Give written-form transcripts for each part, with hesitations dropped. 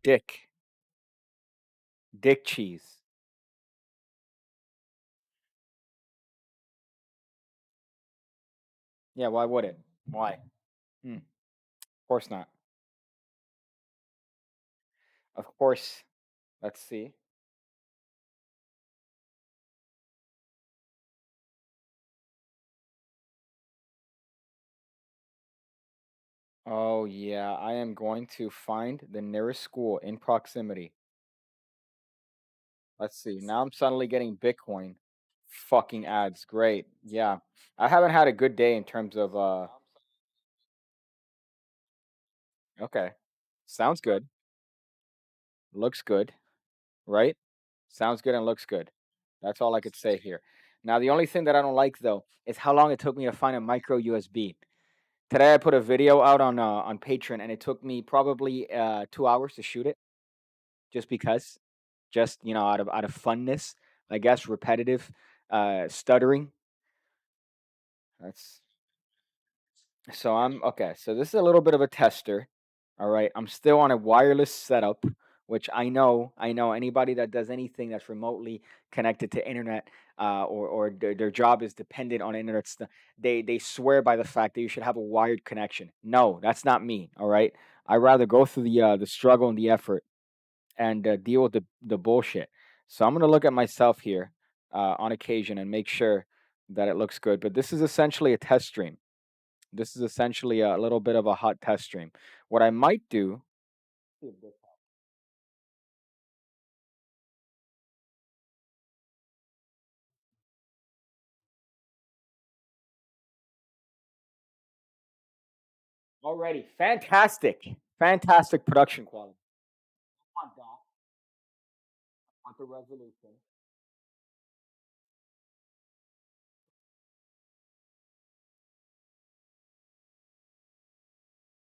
Dick. Dick cheese. Yeah, why would it? Why? Hmm. Of course not. Of course. Let's see. Oh yeah, I am going to find the nearest school in proximity. Let's see. Now I'm suddenly getting Bitcoin fucking ads. Great. Yeah. I haven't had a good day in terms of okay. Sounds good. Looks good, right? Sounds good and looks good. That's all I could say here. Now the only thing that I don't like though is how long it took me to find a micro USB. Today I put a video out on Patreon and it took me probably 2 hours to shoot it just because. Just, out of funness, I guess, repetitive stuttering. That's So I'm okay. So this is a little bit of a tester. All right. I'm still on a wireless setup, which I know anybody that does anything that's remotely connected to internet, or their job is dependent on internet stuff. They swear by the fact that you should have a wired connection. No, that's not me. All right. I rather go through the struggle and the effort and deal with the bullshit. So I'm gonna look at myself here on occasion and make sure that it looks good. But this is essentially a test stream. This is essentially a little bit of a hot test stream. What I might do already fantastic, fantastic production quality. Want that? Want the resolution?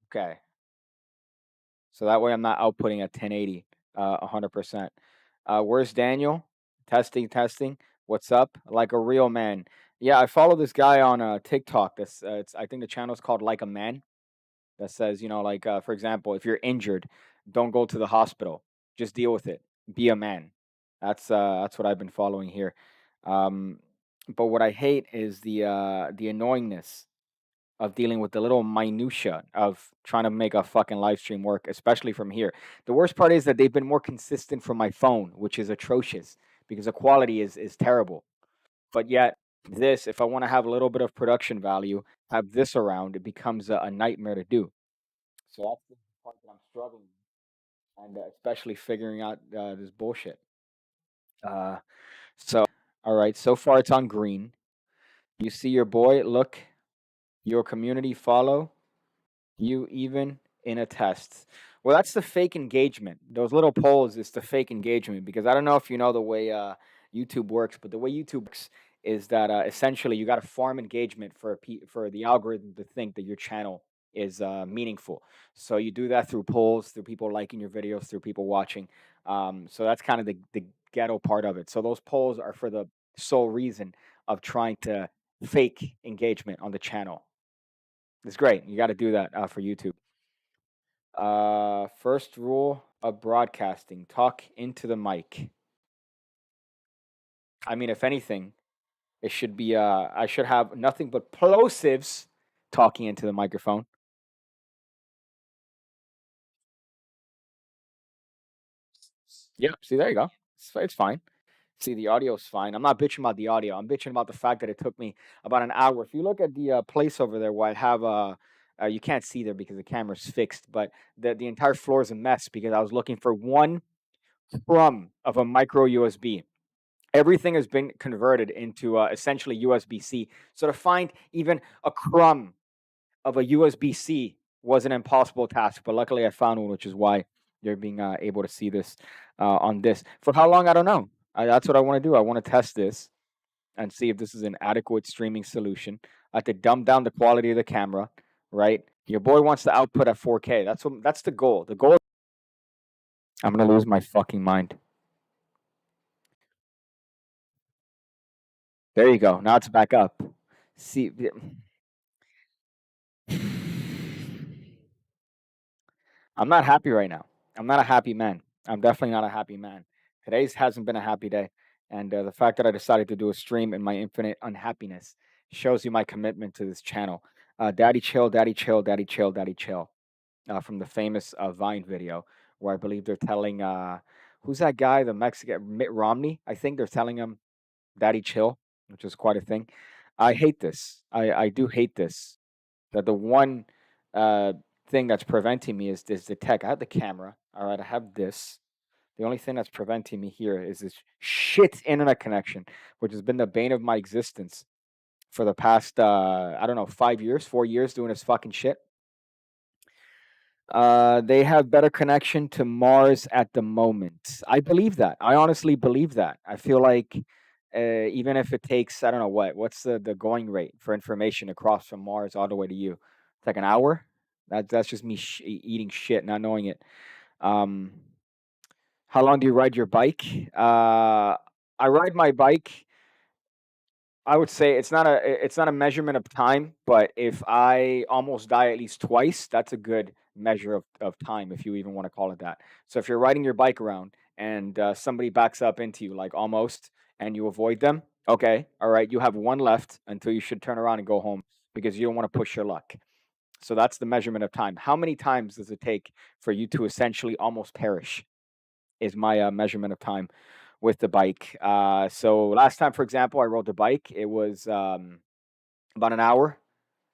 Okay, so that way I'm not outputting at 1080, 100%. Where's Daniel? Testing, testing. What's up? Like a real man. Yeah, I follow this guy on TikTok. I think the channel is called Like a Man. That says, like, for example, if you're injured, don't go to the hospital. Just deal with it. Be a man. That's what I've been following here. Um, but what I hate is the annoyingness of dealing with the little minutia of trying to make a fucking live stream work, especially from here. The worst part is that they've been more consistent from my phone, which is atrocious because the quality is terrible. But yet, this, if I want to have a little bit of production value, have this around, it becomes a nightmare to do. So that's the part that I'm struggling with, and especially figuring out this bullshit. Uh, all right, so far it's on green. You see your boy, look, your community follow. You even in a test. Well, that's the fake engagement. Those little polls is the fake engagement because I don't know if you know the way YouTube works, but the way YouTube works is that essentially you got to farm engagement for the algorithm to think that your channel is meaningful. So you do that through polls, through people liking your videos, through people watching. So that's kind of the ghetto part of it. So those polls are for the sole reason of trying to fake engagement on the channel. It's great. You got to do that for YouTube. First rule of broadcasting: talk into the mic. I mean, if anything, it should be. I should have nothing but plosives talking into the microphone. Yeah. See, there you go. It's fine. See, the audio's fine. I'm not bitching about the audio. I'm bitching about the fact that it took me about an hour. If you look at the place over there where I have you can't see there because the camera's fixed, but the entire floor is a mess because I was looking for one crumb of a micro USB. Everything has been converted into essentially USB-C. So to find even a crumb of a USB-C was an impossible task. But luckily, I found one, which is why you're being able to see this on this. For how long? I don't know. That's what I want to do. I want to test this and see if this is an adequate streaming solution. I have to dumb down the quality of the camera, right? Your boy wants the output at 4K. That's the goal. The goal. I'm gonna lose my fucking mind. There you go. Now it's back up. See, I'm not happy right now. I'm not a happy man. I'm definitely not a happy man. Today's hasn't been a happy day, and the fact that I decided to do a stream in my infinite unhappiness shows you my commitment to this channel. Daddy chill, daddy chill, daddy chill, daddy chill. From the famous Vine video, where I believe they're telling who's that guy, the Mexican Mitt Romney. I think they're telling him daddy chill, which is quite a thing. I hate this. I do hate this. That the one uh, thing that's preventing me is the tech. I have the camera. All right, I have this. The only thing that's preventing me here is this shit internet connection, which has been the bane of my existence for the past I don't know 5 years, 4 years doing this fucking shit. They have better connection to Mars at the moment. I believe that. I honestly believe that. I feel like even if it takes, I don't know what's the going rate for information across from Mars all the way to you? It's like an hour. That's just me eating shit, not knowing it. Um, how long do you ride your bike? I ride my bike. I would say it's not a measurement of time, but if I almost die at least twice, that's a good measure of time, if you even want to call it that. So if you're riding your bike around and somebody backs up into you, like almost, and you avoid them, okay, all right, you have one left until you should turn around and go home because you don't want to push your luck. So that's the measurement of time. How many times does it take for you to essentially almost perish? Is my measurement of time with the bike. So last time, for example, I rode the bike. It was about an hour.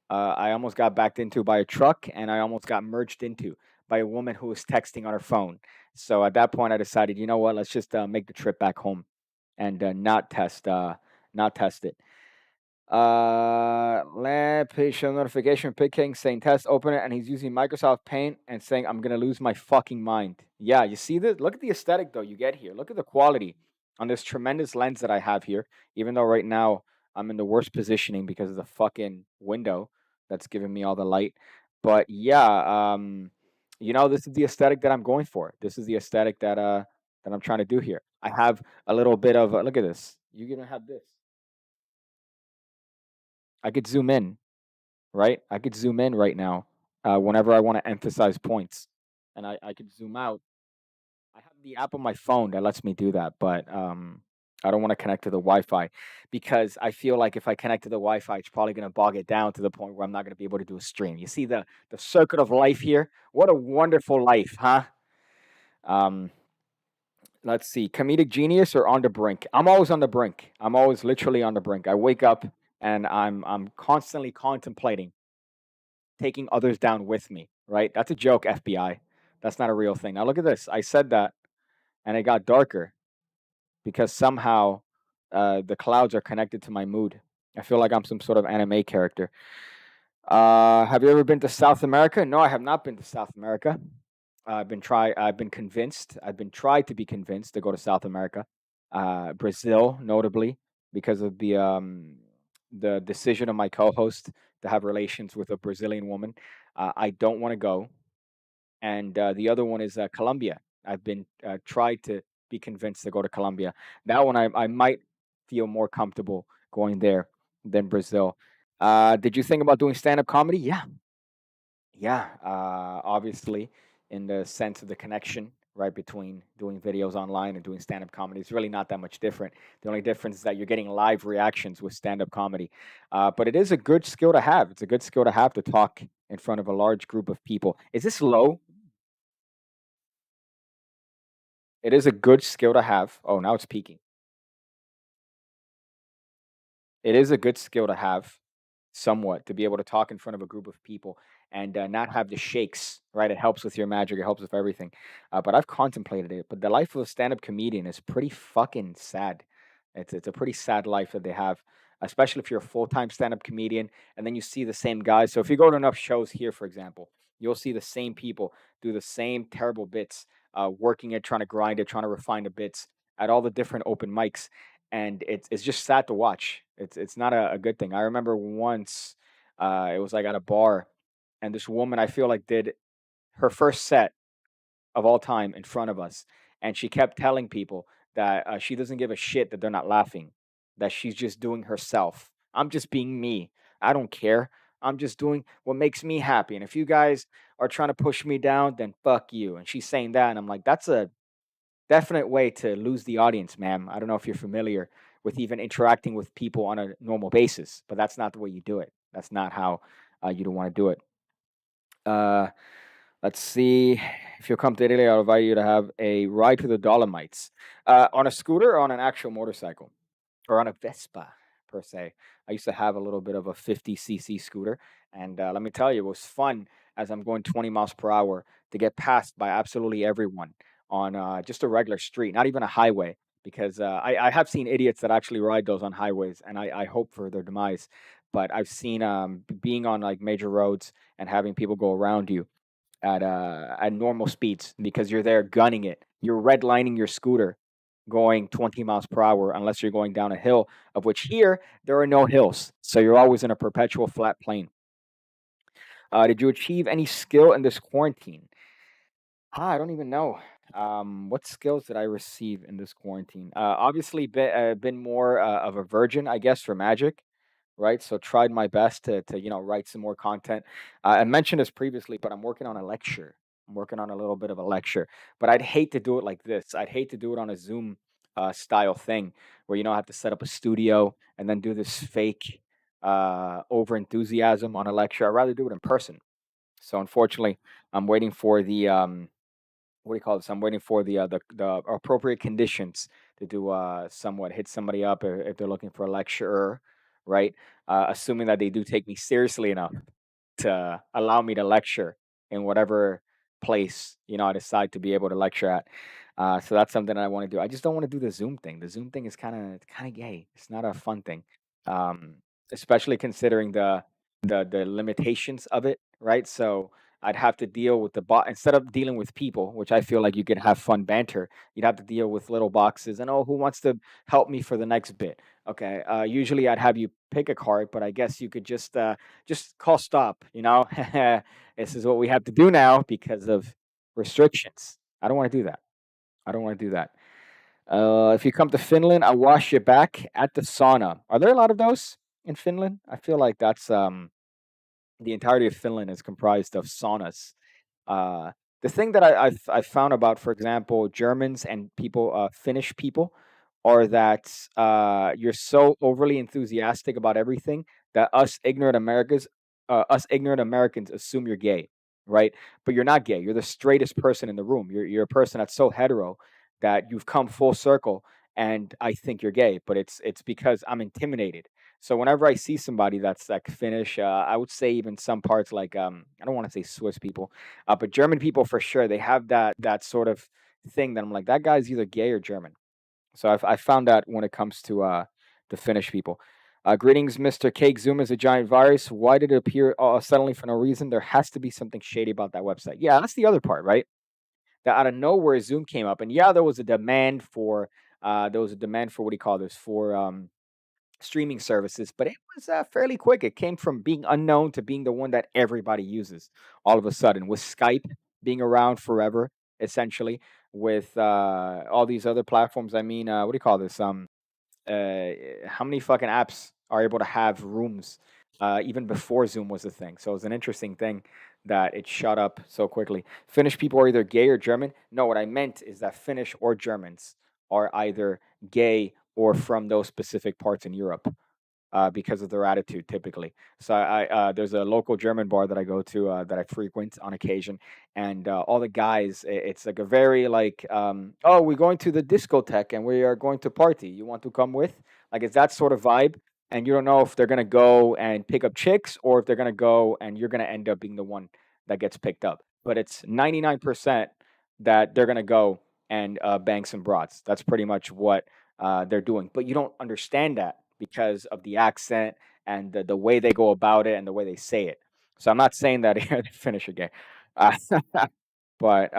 I almost got backed into by a truck, and I almost got merged into by a woman who was texting on her phone. So at that point, I decided, you know what? Let's just make the trip back home and not test it. Page show notification, PigCake saying test, open it, and he's using Microsoft Paint and saying, I'm gonna lose my fucking mind. Yeah, you see this? Look at the aesthetic though you get here. Look at the quality on this tremendous lens that I have here, even though right now I'm in the worst positioning because of the fucking window that's giving me all the light. But yeah, this is the aesthetic that I'm going for. This is the aesthetic that I'm trying to do here. I have a little bit of look at this. You're gonna have this. I could zoom in, right? I could zoom in right now whenever I want to emphasize points, and I could zoom out. I have the app on my phone that lets me do that, but I don't want to connect to the Wi-Fi because I feel like if I connect to the Wi-Fi, it's probably going to bog it down to the point where I'm not going to be able to do a stream. You see the circuit of life here? What a wonderful life, huh? Um, let's see, comedic genius or on the brink? I'm always on the brink. I'm always literally on the brink. I wake up and I'm constantly contemplating taking others down with me, right? That's a joke, FBI. That's not a real thing. Now look at this. I said that and it got darker because somehow the clouds are connected to my mood. I feel like I'm some sort of anime character. Have you ever been to South America? No, I have not been to South America. I've been convinced. I've been tried to be convinced to go to South America, Brazil, notably because of the decision of my co-host to have relations with a Brazilian woman. I don't want to go, and the other one is Colombia. I've been tried to be convinced to go to Colombia. That one I might feel more comfortable going there than Brazil. Did you think about doing stand-up comedy? Yeah, yeah, obviously, in the sense of the connection, right, between doing videos online and doing stand-up comedy, it's really not that much different. The only difference is that you're getting live reactions with stand-up comedy. But it is a good skill to have. It's a good skill to have to talk in front of a large group of people. Is this low? It is a good skill to have. Oh, now it's peaking. It is a good skill to have, somewhat, to be able to talk in front of a group of people and not have the shakes, right? It helps with your magic, it helps with everything. But I've contemplated it. But the life of a stand up comedian is pretty fucking sad. It's a pretty sad life that they have, especially if you're a full time stand up comedian and then you see the same guys. So if you go to enough shows here, for example, you'll see the same people do the same terrible bits, working it, trying to grind it, trying to refine the bits at all the different open mics, and it's just sad to watch. It's not a good thing. I remember once, it was like at a bar, and this woman I feel like did her first set of all time in front of us, and she kept telling people that she doesn't give a shit that they're not laughing, that she's just doing herself. I'm just being me. I don't care. I'm just doing what makes me happy. And if you guys are trying to push me down, then fuck you." And she's saying that, and I'm like, that's a definite way to lose the audience, ma'am. I don't know if you're familiar with even interacting with people on a normal basis, but that's not the way you do it. That's not how you don't want to do it. Uh, let's see. If you'll come to Italy, I'll invite you to have a ride to the Dolomites on a scooter or on an actual motorcycle or on a Vespa per se. I used to have a little bit of a 50cc scooter, and let me tell you, it was fun as I'm going 20 miles per hour to get passed by absolutely everyone on just a regular street, not even a highway. Because I have seen idiots that actually ride those on highways, and I hope for their demise. But I've seen being on like major roads and having people go around you at normal speeds because you're there gunning it. You're redlining your scooter going 20 miles per hour unless you're going down a hill, of which here there are no hills. So you're always in a perpetual flat plane. Did you achieve any skill in this quarantine? I don't even know. What skills did I receive in this quarantine? Obviously, been more of a virgin, I guess, for magic, right? So tried my best to write some more content. I mentioned this previously, but I'm working on a lecture. I'm working on a little bit of a lecture, but I'd hate to do it like this. I'd hate to do it on a Zoom style thing where you know I have to set up a studio and then do this fake over enthusiasm on a lecture. I'd rather do it in person. So unfortunately, I'm waiting for the what do you call this? I'm waiting for the appropriate conditions to do somewhat hit somebody up if they're looking for a lecturer, right? Assuming that they do take me seriously enough to allow me to lecture in whatever place I decide to be able to lecture at. So that's something that I want to do. I just don't want to do the Zoom thing. The Zoom thing is kind of gay. It's not a fun thing, um, especially considering the limitations of it, right? So I'd have to deal with the bot instead of dealing with people, which I feel like you could have fun banter. You'd have to deal with little boxes and oh, who wants to help me for the next bit? Okay. Usually I'd have you pick a card, but I guess you could just call stop. This is what we have to do now because of restrictions. I don't want to do that. I don't want to do that. If you come to Finland, I wash your back at the sauna. Are there a lot of those in Finland? I feel like that's the entirety of Finland is comprised of saunas. Uh, the thing that I've found about, for example, Germans and people, Finnish people, are that you're so overly enthusiastic about everything that us ignorant Americans assume you're gay, right? But you're not gay. You're the straightest person in the room. You're a person that's so hetero that you've come full circle, and I think you're gay. But it's because I'm intimidated. So whenever I see somebody that's like Finnish, I would say even some parts like I don't want to say Swiss people, but German people for sure they have that sort of thing that I'm like that guy's either gay or German. So I found that when it comes to the Finnish people. Greetings, Mr. Cake. Zoom is a giant virus. Why did it appear suddenly for no reason? There has to be something shady about that website. Yeah, that's the other part, right? That out of nowhere Zoom came up, and yeah, there was a demand for what do you call this for streaming services, but it was fairly quick. It came from being unknown to being the one that everybody uses all of a sudden, with Skype being around forever, essentially, with all these other platforms. I mean, what do you call this? Uh, how many fucking apps are able to have rooms even before Zoom was a thing? So it's an interesting thing that it shot up so quickly. Finnish people are either gay or German. No, what I meant is that Finnish or Germans are either gay or from those specific parts in Europe because of their attitude typically. So there's a local German bar that I go to that I frequent on occasion, and all the guys, it's like a very like, oh, we're going to the discotheque and we are going to party. You want to come with? Like it's that sort of vibe, and you don't know if they're gonna go and pick up chicks or if they're gonna go and you're gonna end up being the one that gets picked up. But it's 99% that they're gonna go and bang some broads. That's pretty much what they're doing. But you don't understand that because of the accent and the way they go about it and the way they say it. So I'm not saying that the Finnish are gay, uh, but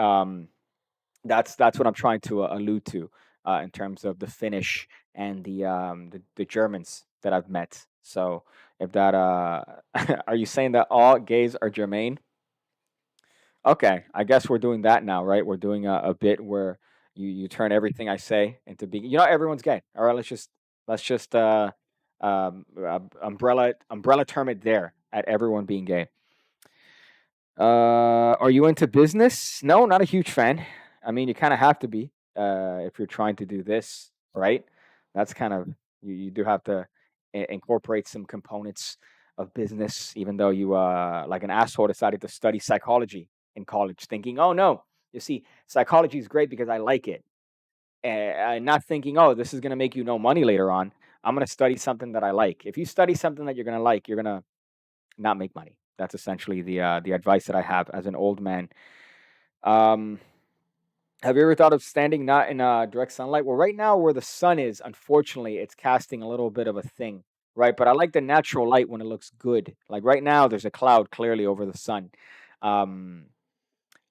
that's what I'm trying to allude to in terms of the Finnish and the Germans that I've met. So if that are you saying that all gays are Germain? Okay, I guess we're doing that now, right? We're doing a bit where you turn everything I say into being. Everyone's gay. All right, let's just umbrella term it there. at everyone being gay. Are you into business? No, not a huge fan. I mean, you kind of have to be if you're trying to do this, right? That's kind of you do have to incorporate some components of business, even though you like an asshole decided to study psychology in college, thinking, oh no, you see, psychology is great because I like it, and not thinking, oh, this is gonna make you no money later on. I'm gonna study something that I like. If you study something that you're gonna like, you're gonna not make money. That's essentially the advice that I have as an old man. Um, have you ever thought of standing not in direct sunlight? Well, right now where the sun is, unfortunately, it's casting a little bit of a thing, right? But I like the natural light when it looks good. Like right now, there's a cloud clearly over the sun. Um,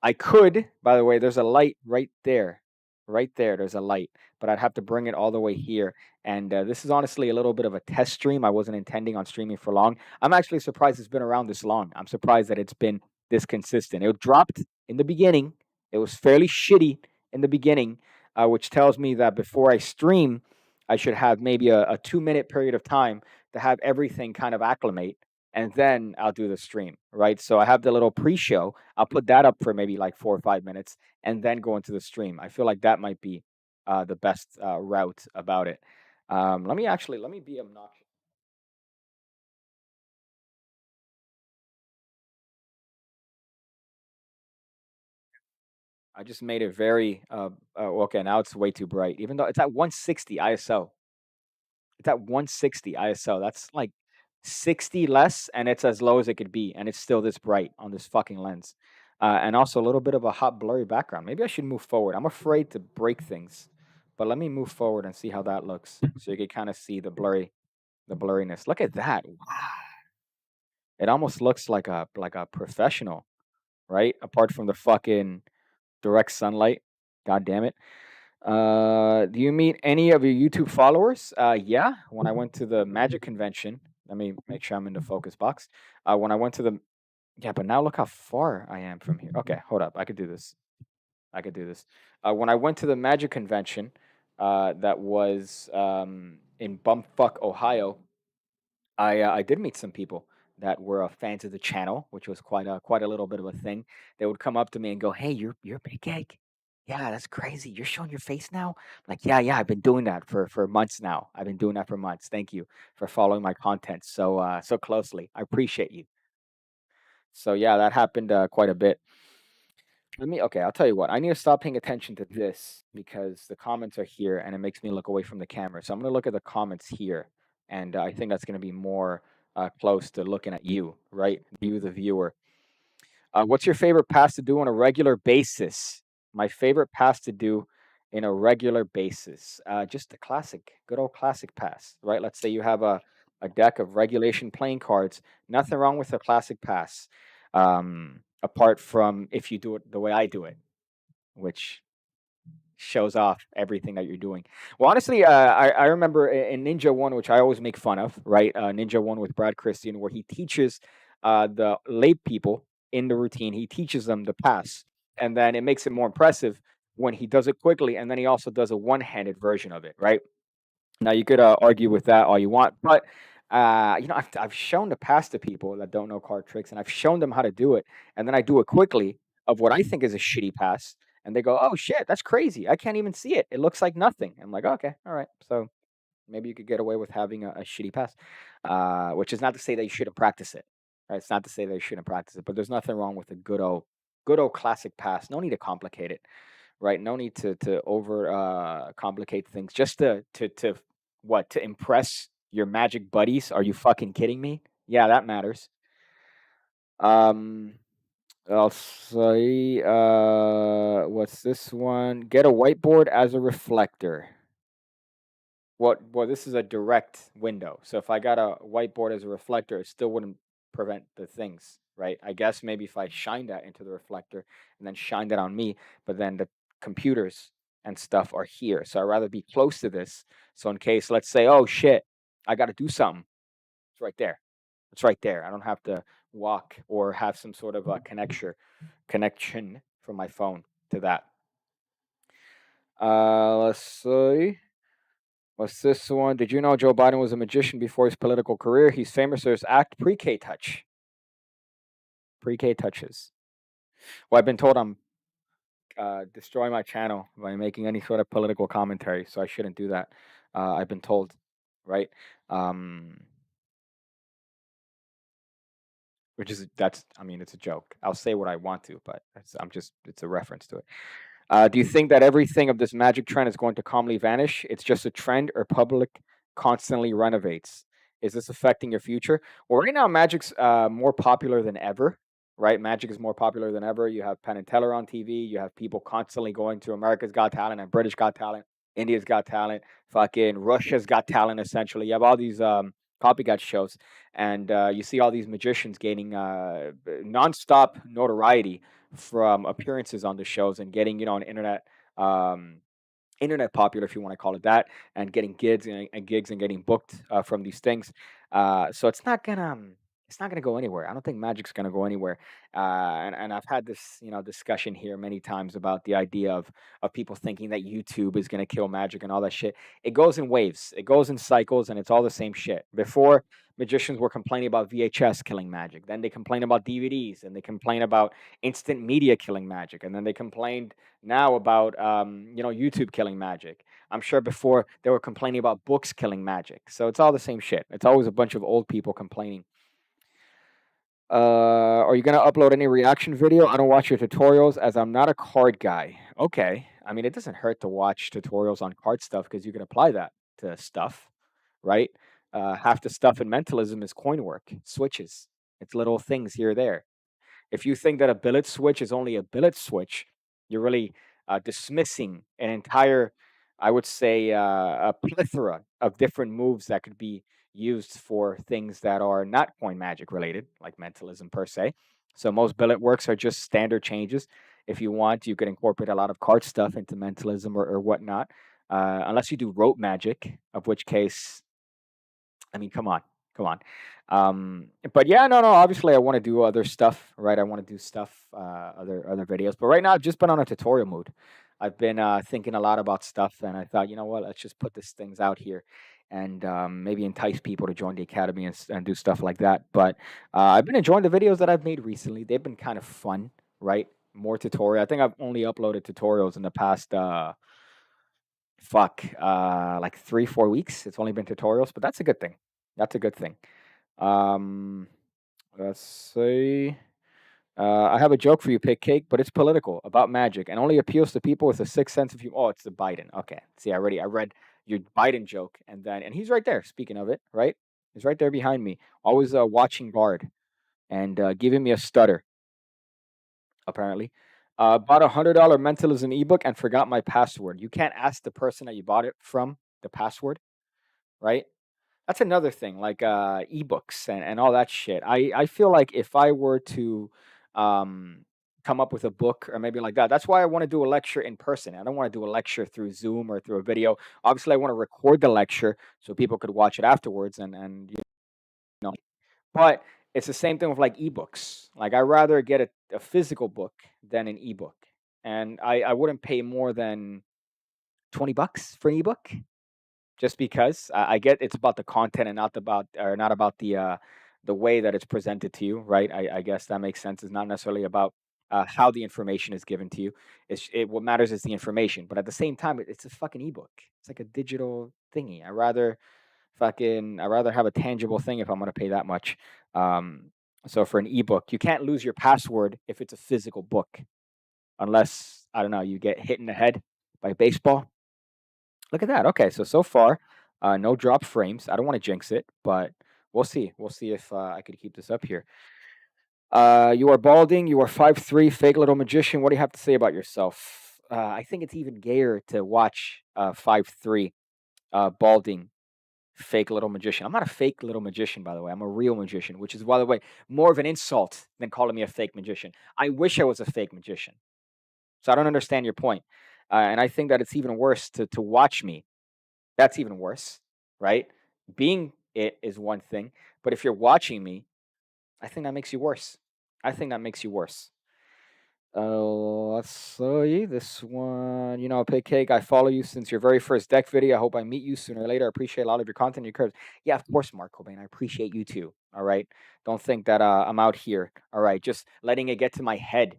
I could, by the way, there's a light right there. Right there, there's a light, but I'd have to bring it all the way here. And this is honestly a little bit of a test stream. I wasn't intending on streaming for long. I'm actually surprised it's been around this long. I'm surprised that it's been this consistent. It dropped in the beginning. It was fairly shitty in the beginning, which tells me that before I stream, I should have maybe a 2 minute period of time to have everything kind of acclimate, and then I'll do the stream, right? So I have the little pre-show. I'll put that up for maybe like 4 or 5 minutes, and then go into the stream. I feel like that might be the best route about it. Let me be obnoxious. I just made it very okay. Now it's way too bright, even though it's at 160 ISO. It's at 160 ISO. That's like 60 less, and it's as low as it could be, and it's still this bright on this fucking lens. And also a little bit of a hot, blurry background. Maybe I should move forward. I'm afraid to break things, but let me move forward and see how that looks, so you can kind of see the blurriness. Look at that! Wow, it almost looks like a professional, right? Apart from the fucking direct sunlight. God damn it. Do you meet any of your YouTube followers? Yeah. When I went to the Magic convention, let me make sure I'm in the focus box. When I went to the Yeah, but now look how far I am from here. Okay, hold up. I could do this. I could do this. When I went to the Magic convention, that was in Bumfuck, Ohio, I did meet some people that were fans of the channel, which was quite a little bit of a thing. They would come up to me and go, "Hey, you're PigCake. Yeah, that's crazy. You're showing your face now." I'm like, yeah, yeah, I've been doing that for months now. I've been doing that for months. Thank you for following my content so closely. I appreciate you. So yeah, that happened quite a bit. Okay, I'll tell you what. I need to stop paying attention to this because the comments are here and it makes me look away from the camera. So I'm going to look at the comments here, and I think that's going to be more close to looking at you, right? You, the viewer. What's your favorite pass to do on a regular basis? My favorite pass to do in a regular basis. Just the classic, good old classic pass, right? Let's say you have a deck of regulation playing cards. Nothing wrong with a classic pass, apart from if you do it the way I do it, which shows off everything that you're doing. Well, honestly, I remember in Ninja One, which I always make fun of, right? Ninja One with Brad Christian, where he teaches the lay people in the routine. He teaches them the pass, and then it makes it more impressive when he does it quickly, and then he also does a one-handed version of it, right? Now you could argue with that all you want, but I've shown the pass to people that don't know card tricks, and I've shown them how to do it, and then I do it quickly of what I think is a shitty pass, and they go, "Oh shit, that's crazy! I can't even see it. It looks like nothing." I'm like, "Okay, all right." So maybe you could get away with having a shitty pass, which is not to say that you shouldn't practice it. Right? It's not to say that you shouldn't practice it, but there's nothing wrong with a good old classic pass. No need to complicate it, right? No need to over complicate things just to what, to impress your magic buddies. Are you fucking kidding me? Yeah, that matters. Um, I'll say, what's this one? Get a whiteboard as a reflector. Well, this is a direct window. So if I got a whiteboard as a reflector, it still wouldn't prevent the things, right? I guess maybe if I shine that into the reflector and then shine that on me, but then the computers and stuff are here. So I'd rather be close to this. So in case, let's say, oh shit, I got to do something. It's right there. It's right there. I don't have to walk or have some sort of a connection from my phone to that. Let's see. What's this one? Did you know Joe Biden was a magician before his political career? He's famous for his act pre-K touch. Pre-K touches. Well, I've been told I'm destroying my channel by making any sort of political commentary, so I shouldn't do that. I've been told, right? Um, which is that's I mean it's a joke. I'll say what I want to, but it's a reference to it. Do you think that everything of this magic trend is going to calmly vanish? It's just a trend, or public constantly renovates? Is this affecting your future? Well, right now, magic's more popular than ever. Right, magic is more popular than ever. You have Penn and Teller on TV. You have people constantly going to America's Got Talent and British Got Talent, India's Got Talent, fucking Russia's Got Talent. Essentially, you have all these copycat shows, and you see all these magicians gaining nonstop notoriety from appearances on the shows and getting an um, internet popular, if you want to call it that, and getting gigs and getting booked from these things. So it's not gonna go anywhere. I don't think magic's gonna go anywhere. And I've had this discussion here many times about the idea of people thinking that YouTube is gonna kill magic and all that shit. It goes in waves. It goes in cycles, and it's all the same shit. Before, magicians were complaining about VHS killing magic. Then they complain about DVDs, and they complain about instant media killing magic, and then they complained now about YouTube killing magic. I'm sure before they were complaining about books killing magic. So it's all the same shit. It's always a bunch of old people complaining. Are you gonna upload any reaction video? I don't watch your tutorials as I'm not a card guy. Okay. I mean, it doesn't hurt to watch tutorials on card stuff because you can apply that to stuff, right? Half the stuff in mentalism is coin work, switches. It's little things here or there. If you think that a billet switch is only a billet switch, you're really dismissing an entire, I would say, a plethora of different moves that could be used for things that are not coin magic related, like mentalism per se. So most billet works are just standard changes. If you want, you could incorporate a lot of card stuff into mentalism or whatnot, unless you do rope magic, of which case I mean, come on, come on. But yeah, no, no. Obviously, I want to do other stuff, right? I want to do stuff, other videos. But right now, I've just been on a tutorial mood. I've been thinking a lot about stuff, and I thought, you know what? Let's just put these things out here, and maybe entice people to join the academy and do stuff like that. But I've been enjoying the videos that I've made recently. They've been kind of fun, right? More tutorial. I think I've only uploaded tutorials in the past like 3 4 weeks. It's only been tutorials, but that's a good thing. That's a good thing. um let's see. I have a joke for you, PigCake, but it's political about magic and only appeals to people with a sixth sense of humor. Oh, it's the Biden. Okay, see, I read your Biden joke, and he's right there, speaking of it, right? He's right there behind me, always watching guard and giving me a stutter, apparently. Bought $100 mentalism ebook and forgot my password. You can't ask the person that you bought it from the password, right? That's another thing, like ebooks and all that shit. I feel like if I were to um, come up with a book or maybe like that, that's why I want to do a lecture in person. I don't want to do a lecture through Zoom or through a video. Obviously, I want to record the lecture so people could watch it afterwards and know. But it's the same thing with like ebooks. Like I rather get a physical book than an ebook, and I wouldn't pay more than $20 for an ebook just because I get it's about the content and not about the way that it's presented to you, right? I guess that makes sense. It's not necessarily about how the information is given to you. What matters is the information, but at the same time, it's a fucking ebook. It's like a digital thingy. I rather have a tangible thing if I'm gonna pay that much. Um, so for an ebook, you can't lose your password if it's a physical book, unless I don't know, you get hit in the head by a baseball. Look at that. Okay, so far, no drop frames. I don't want to jinx it, but we'll see. We'll see if I could keep this up here. You are balding. You are 5'3", fake little magician. What do you have to say about yourself? I think it's even gayer to watch 5'3", balding, fake little magician. I'm not a fake little magician, by the way. I'm a real magician, which is, by the way, more of an insult than calling me a fake magician. I wish I was a fake magician. So I don't understand your point. And I think that it's even worse to watch me. That's even worse, right? Being it is one thing, but if you're watching me, I think that makes you worse. I think that makes you worse. Let's see this one. PigCake, I follow you since your very first deck video. I hope I meet you sooner or later. I appreciate a lot of your content, your curves. Yeah, of course, Mark Cobain. I appreciate you too. All right. Don't think that I'm out here. All right. Just letting it get to my head,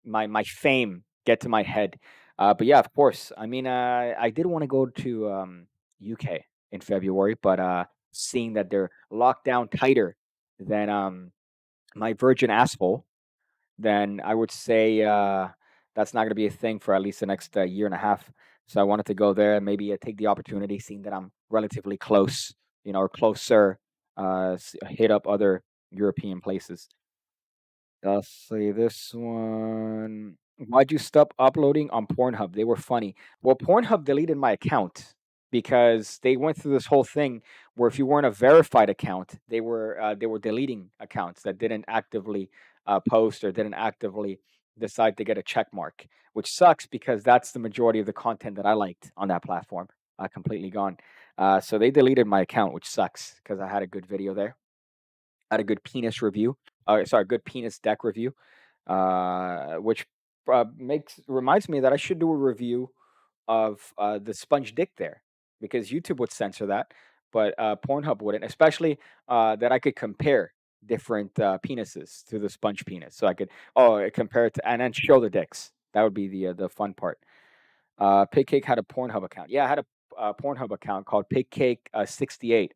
my fame get to my head. But yeah, of course. I mean, I did want to go to UK in February, but seeing that they're locked down tighter than my virgin asshole, then I would say that's not going to be a thing for at least the next year and a half. So I wanted to go there and maybe take the opportunity, seeing that I'm relatively close, or closer, hit up other European places. Let's see this one. Why'd you stop uploading on Pornhub? They were funny. Well, Pornhub deleted my account because they went through this whole thing where if you weren't a verified account, they were deleting accounts that didn't actively post or didn't actively decide to get a check mark, which sucks because that's the majority of the content that I liked on that platform. Completely gone. So they deleted my account, which sucks because I had a good video there. I had a good penis review. Sorry, good penis deck review, which makes reminds me that I should do a review of the sponge dick there because YouTube would censor that, but Pornhub wouldn't. Especially that I could compare different penises to the sponge penis, so I could compare it to and then show the dicks. That would be the fun part. PigCake had a Pornhub account. Yeah, I had a Pornhub account called PigCake 68.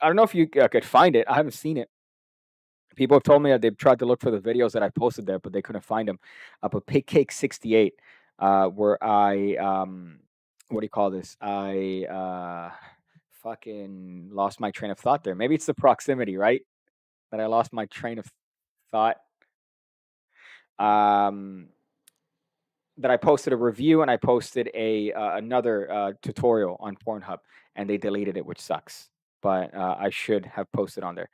I don't know if you could find it. I haven't seen it. People have told me that they've tried to look for the videos that I posted there, but they couldn't find them. But PigCake 68, where I what do you call this? I fucking lost my train of thought there. Maybe it's the proximity, right? That I lost my train of thought. Um, that I posted a review and I posted a another tutorial on Pornhub, and they deleted it, which sucks. But I should have posted on there.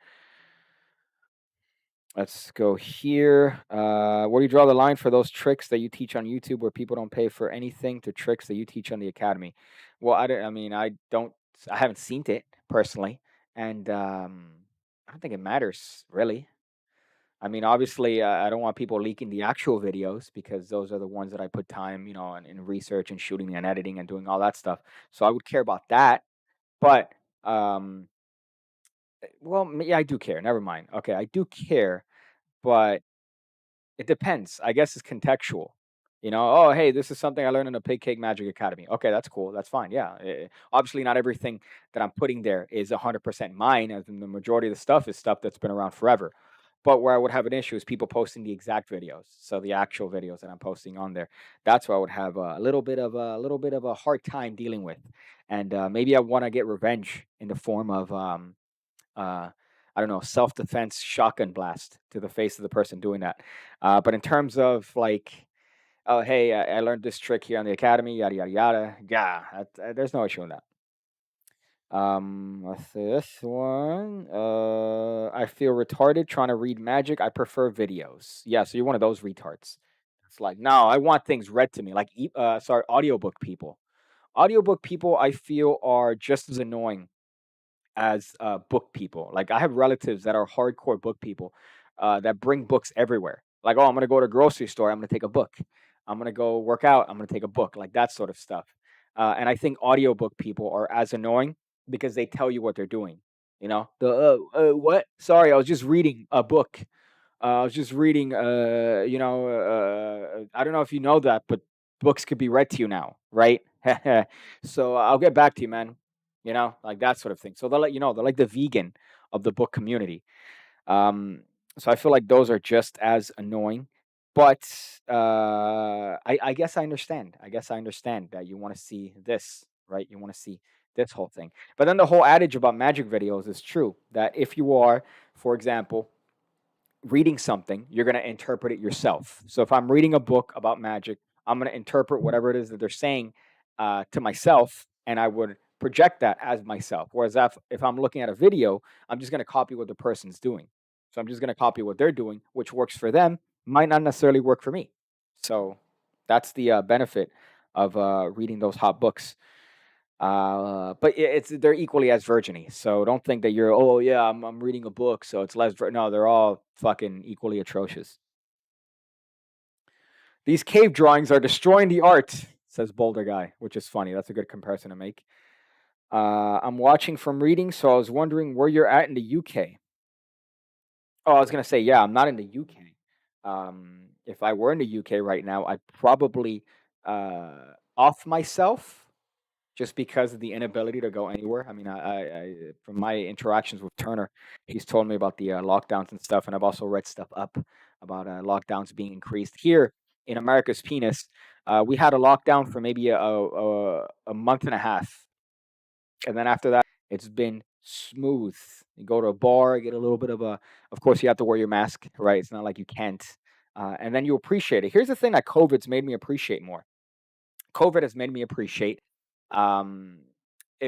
Let's go here. Where do you draw the line for those tricks that you teach on YouTube where people don't pay for anything to tricks that you teach on the academy? Well, I don't, I mean, I don't, I haven't seen it personally, and I don't think it matters really. I mean, obviously, I don't want people leaking the actual videos because those are the ones that I put time, in research and shooting and editing and doing all that stuff. So I would care about that. But, well, yeah, I do care. Never mind. Okay, I do care, but it depends. I guess it's contextual. Oh, hey, this is something I learned in the Pig Cake Magic Academy. Okay, that's cool. That's fine. Yeah. Obviously, not everything that I'm putting there is 100% mine, as in the majority of the stuff is stuff that's been around forever. But where I would have an issue is people posting the exact videos. So the actual videos that I'm posting on there. That's where I would have a hard time dealing with. And maybe I want to get revenge in the form of uh, I don't know, self defense shotgun blast to the face of the person doing that. But in terms of like, oh, hey, I learned this trick here on the academy, yada, yada, yada. Yeah, there's no issue in that. Let's see this one. I feel retarded trying to read magic. I prefer videos. Yeah, so you're one of those retards. It's like, no, I want things read to me. Like, sorry, audiobook people. Audiobook people, I feel, are just as annoying as book people. Like I have relatives that are hardcore book people that bring books everywhere. Like, oh, I'm gonna go to a grocery store. I'm gonna take a book. I'm gonna go work out. I'm gonna take a book. Like that sort of stuff. And I think audiobook people are as annoying because they tell you what they're doing. What? Sorry, I was just reading a book. I was just reading. I don't know if you know that, but books could be read to you now, right? So I'll get back to you, man. Like that sort of thing. So they'll let you know. They're like the vegan of the book community. Um, so I feel like those are just as annoying. But I guess I understand. I guess I understand that you want to see this, right? You want to see this whole thing. But then the whole adage about magic videos is true. That if you are, for example, reading something, you're going to interpret it yourself. So if I'm reading a book about magic, I'm going to interpret whatever it is that they're saying to myself, and I would project that as myself. Whereas if I'm looking at a video, I'm just going to copy what the person's doing. So I'm just going to copy what they're doing, which works for them, might not necessarily work for me. So that's the benefit of reading those hot books. But they're equally as virginy. So don't think that you're, oh yeah, I'm reading a book, so it's less. No, they're all fucking equally atrocious. These cave drawings are destroying the art, says Boulder Guy, which is funny. That's a good comparison to make. I'm watching from reading, so I was wondering where you're at in the UK. Oh, I was gonna say, yeah, I'm not in the UK. If I were in the UK right now, I'd probably off myself just because of the inability to go anywhere. I mean, from my interactions with Turner, he's told me about the lockdowns and stuff, and I've also read stuff up about lockdowns being increased here in America's penis. We had a lockdown for maybe a month and a half, and then after that, it's been smooth. You go to a bar, get a little bit of a. Of course, you have to wear your mask, right? It's not like you can't. And then you appreciate it. Here's the thing that COVID's made me appreciate more. COVID has made me appreciate um,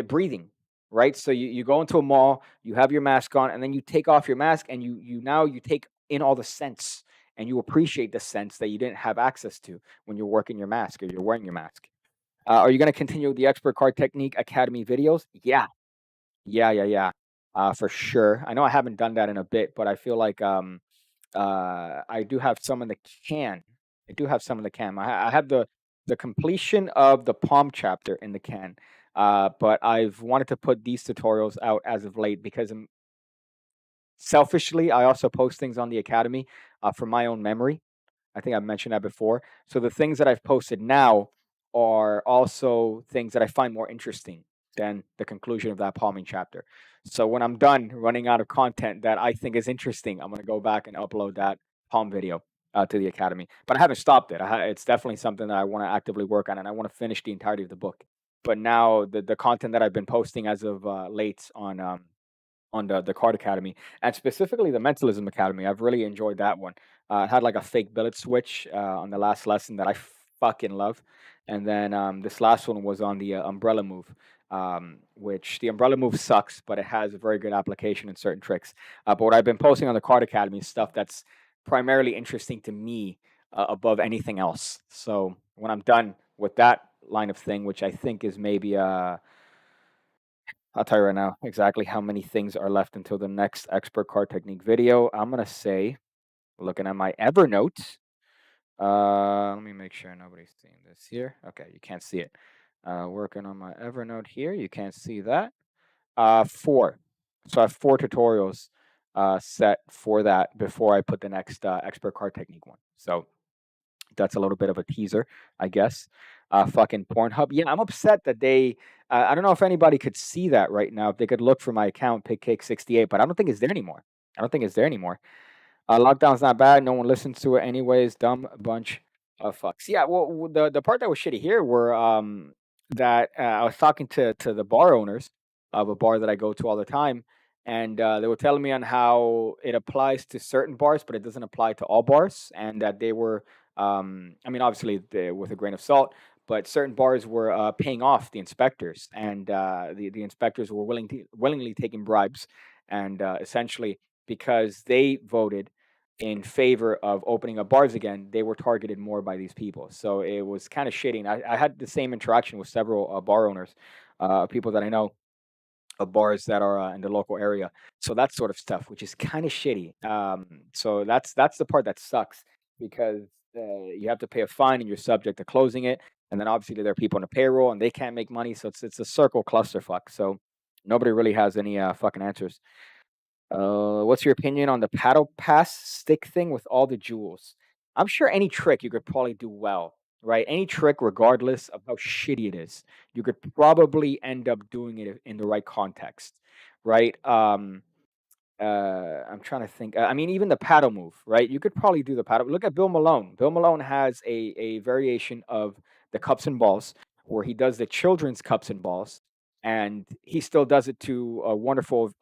breathing, right? So you go into a mall, you have your mask on, and then you take off your mask, and you take in all the scents, and you appreciate the scents that you didn't have access to when you're working your mask or you're wearing your mask. Are you going to continue with the Expert Card Technique Academy videos? Yeah, yeah. For sure. I know I haven't done that in a bit, but I feel like I do have some in the can. I do have some in the can. I have the completion of the palm chapter in the can. But I've wanted to put these tutorials out as of late because selfishly, I also post things on the academy for my own memory. I think I've mentioned that before. So the things that I've posted now are also things that I find more interesting than the conclusion of that palming chapter. So when I'm done running out of content that I think is interesting, I'm going to go back and upload that palm video to the academy. But I haven't stopped it. It's definitely something that I want to actively work on, and I want to finish the entirety of the book. But now the content that I've been posting as of late on the Card Academy, and specifically the Mentalism Academy. I've really enjoyed that one. I had like a fake billet switch on the last lesson that I fucking love, and then this last one was on the umbrella move, which the umbrella move sucks, but it has a very good application in certain tricks. But what I've been posting on the Card Academy is stuff that's primarily interesting to me above anything else. So when I'm done with that line of thing, which I think is maybe I'll tell you right now exactly how many things are left until the next expert card technique video. I'm gonna say, looking at my Evernote. Let me make sure nobody's seeing this here. Okay, you can't see it. Working on my Evernote here. You can't see that. Four. So I have four tutorials set for that before I put the next expert card technique one. So that's a little bit of a teaser, I guess. Fucking Pornhub. Yeah, I'm upset that they. I don't know if anybody could see that right now. If they could look for my account, PigCake68, but I don't think it's there anymore. I don't think it's there anymore. Lockdown's not bad. No one listens to it anyways. Dumb bunch of fucks. Yeah. Well, the part that was shitty here were that I was talking to the bar owners of a bar that I go to all the time, and they were telling me on how it applies to certain bars, but it doesn't apply to all bars, and that they were. I mean, obviously, with a grain of salt, but certain bars were paying off the inspectors, and the inspectors were willingly taking bribes, and essentially because they voted in favor of opening up bars again, they were targeted more by these people. So it was kind of shitty. And I had the same interaction with several bar owners, people that I know of bars that are in the local area. So that sort of stuff, which is kind of shitty. So that's the part that sucks because you have to pay a fine and you're subject to closing it. And then obviously there are people on the payroll and they can't make money. So it's a circle clusterfuck. So nobody really has any fucking answers. What's your opinion on the paddle pass stick thing with all the jewels? I'm sure any trick you could probably do well, right? Any trick, regardless of how shitty it is, you could probably end up doing it in the right context, right? I'm trying to think. I mean, even the paddle move, right? You could probably do the paddle. Look at Bill Malone. Bill Malone has a variation of the cups and balls where he does the children's cups and balls, and he still does it to a wonderful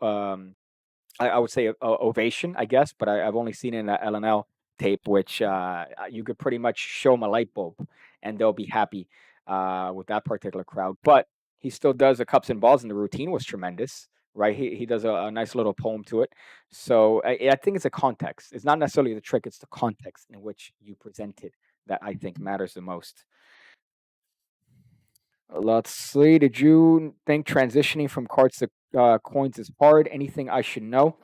I would say ovation, I guess, but I've only seen it in that LNL tape, which you could pretty much show them a light bulb and they'll be happy with that particular crowd. But he still does the cups and balls, and the routine was tremendous, right? He does a nice little poem to it. So I think it's a context. It's not necessarily the trick; it's the context in which you present it that I think matters the most. Let's see. Did you think transitioning from cards to coins is hard? Anything I should know?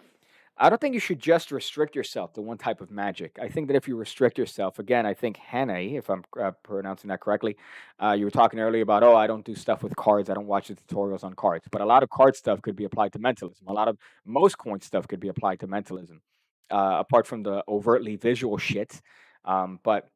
I don't think you should just restrict yourself to one type of magic. I think that if you restrict yourself, again, I think Hannah, if I'm pronouncing that correctly, you were talking earlier about, oh, I don't do stuff with cards. I don't watch the tutorials on cards. But a lot of card stuff could be applied to mentalism. Most coin stuff could be applied to mentalism. apart from the overtly visual shit. But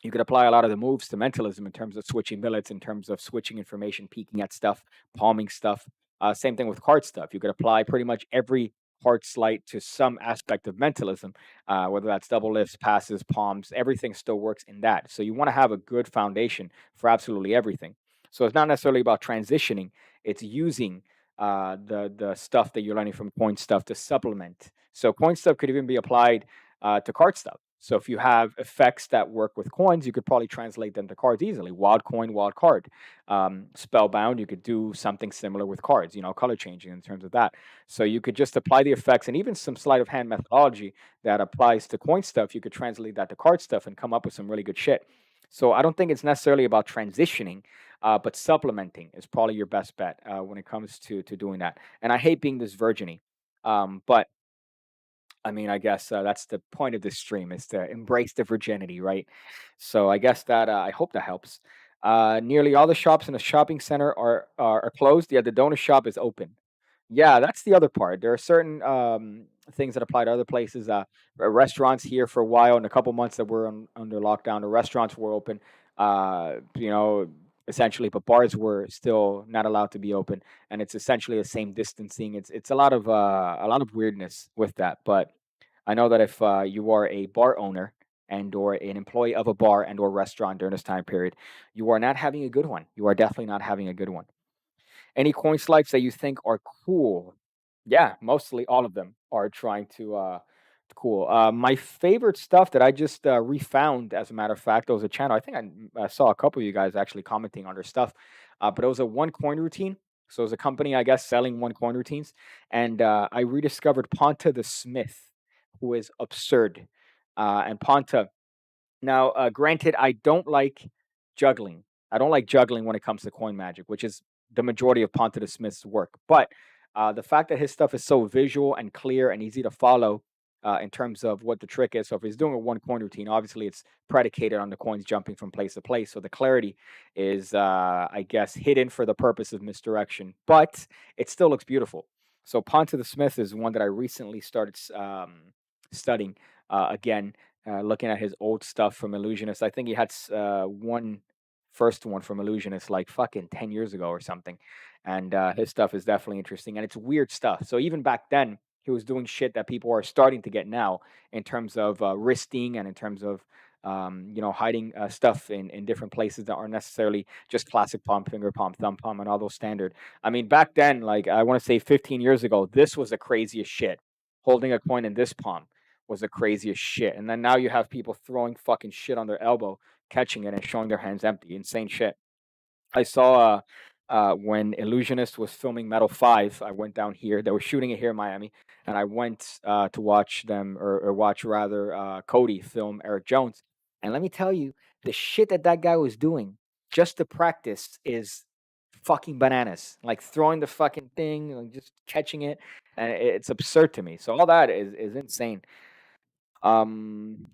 you could apply a lot of the moves to mentalism in terms of switching billets, in terms of switching information, peeking at stuff, palming stuff. Same thing with card stuff. You could apply pretty much every card sleight to some aspect of mentalism, whether that's double lifts, passes, palms, everything still works in that. So you want to have a good foundation for absolutely everything. So it's not necessarily about transitioning, it's using the stuff that you're learning from coin stuff to supplement. So coin stuff could even be applied to card stuff. So if you have effects that work with coins, you could probably translate them to cards easily. Wild coin, wild card. Spellbound, you could do something similar with cards, color changing in terms of that. So you could just apply the effects and even some sleight of hand methodology that applies to coin stuff. You could translate that to card stuff and come up with some really good shit. So I don't think it's necessarily about transitioning, but supplementing is probably your best bet when it comes to doing that. And I hate being this virginy, but I mean, I guess that's the point of this stream is to embrace the virginity, right? So I guess that I hope that helps. Nearly all the shops in a shopping center are closed. Yeah, the donut shop is open. Yeah, that's the other part. There are certain things that apply to other places. Restaurants here for a while, in a couple months that were under lockdown, the restaurants were open. Essentially, but bars were still not allowed to be open, and it's essentially the same distancing. It's a lot of weirdness with that, but I know that if you are a bar owner and or an employee of a bar and or restaurant during this time period, you are not having a good one. You are definitely not having a good one. Any coin slides that you think are cool? Yeah, mostly all of them are trying to cool. My favorite stuff that I just refound, as a matter of fact, there was a channel. I think I saw a couple of you guys actually commenting on their stuff, but it was a one coin routine. So it was a company, I guess, selling one coin routines, and I rediscovered Ponta the Smith, who is absurd. And Ponta, now, granted, I don't like juggling. I don't like juggling when it comes to coin magic, which is the majority of Ponta Smith's work. But the fact that his stuff is so visual and clear and easy to follow in terms of what the trick is. So if he's doing a one coin routine, obviously it's predicated on the coins jumping from place to place. So the clarity is, I guess, hidden for the purpose of misdirection, but it still looks beautiful. So Ponta the Smith is one that I recently started studying again, looking at his old stuff from Illusionist. I think he had one first one from Illusionist like fucking 10 years ago or something. And his stuff is definitely interesting. And it's weird stuff. So even back then, he was doing shit that people are starting to get now in terms of wristing and in terms of hiding stuff in different places that aren't necessarily just classic palm, finger palm, thumb palm, and all those standard. I mean, back then, like I want to say 15 years ago, this was the craziest shit. Holding a coin in this palm was the craziest shit. And then now you have people throwing fucking shit on their elbow, catching it and showing their hands empty. Insane shit. I saw when Illusionist was filming Metal 5, I went down here. They were shooting it here in Miami. And I went to watch them, or watch rather, Cody film Eric Jones. And let me tell you, the shit that that guy was doing just to practice is fucking bananas. Like throwing the fucking thing, like just catching it. And it's absurd to me. So all that is insane. Um,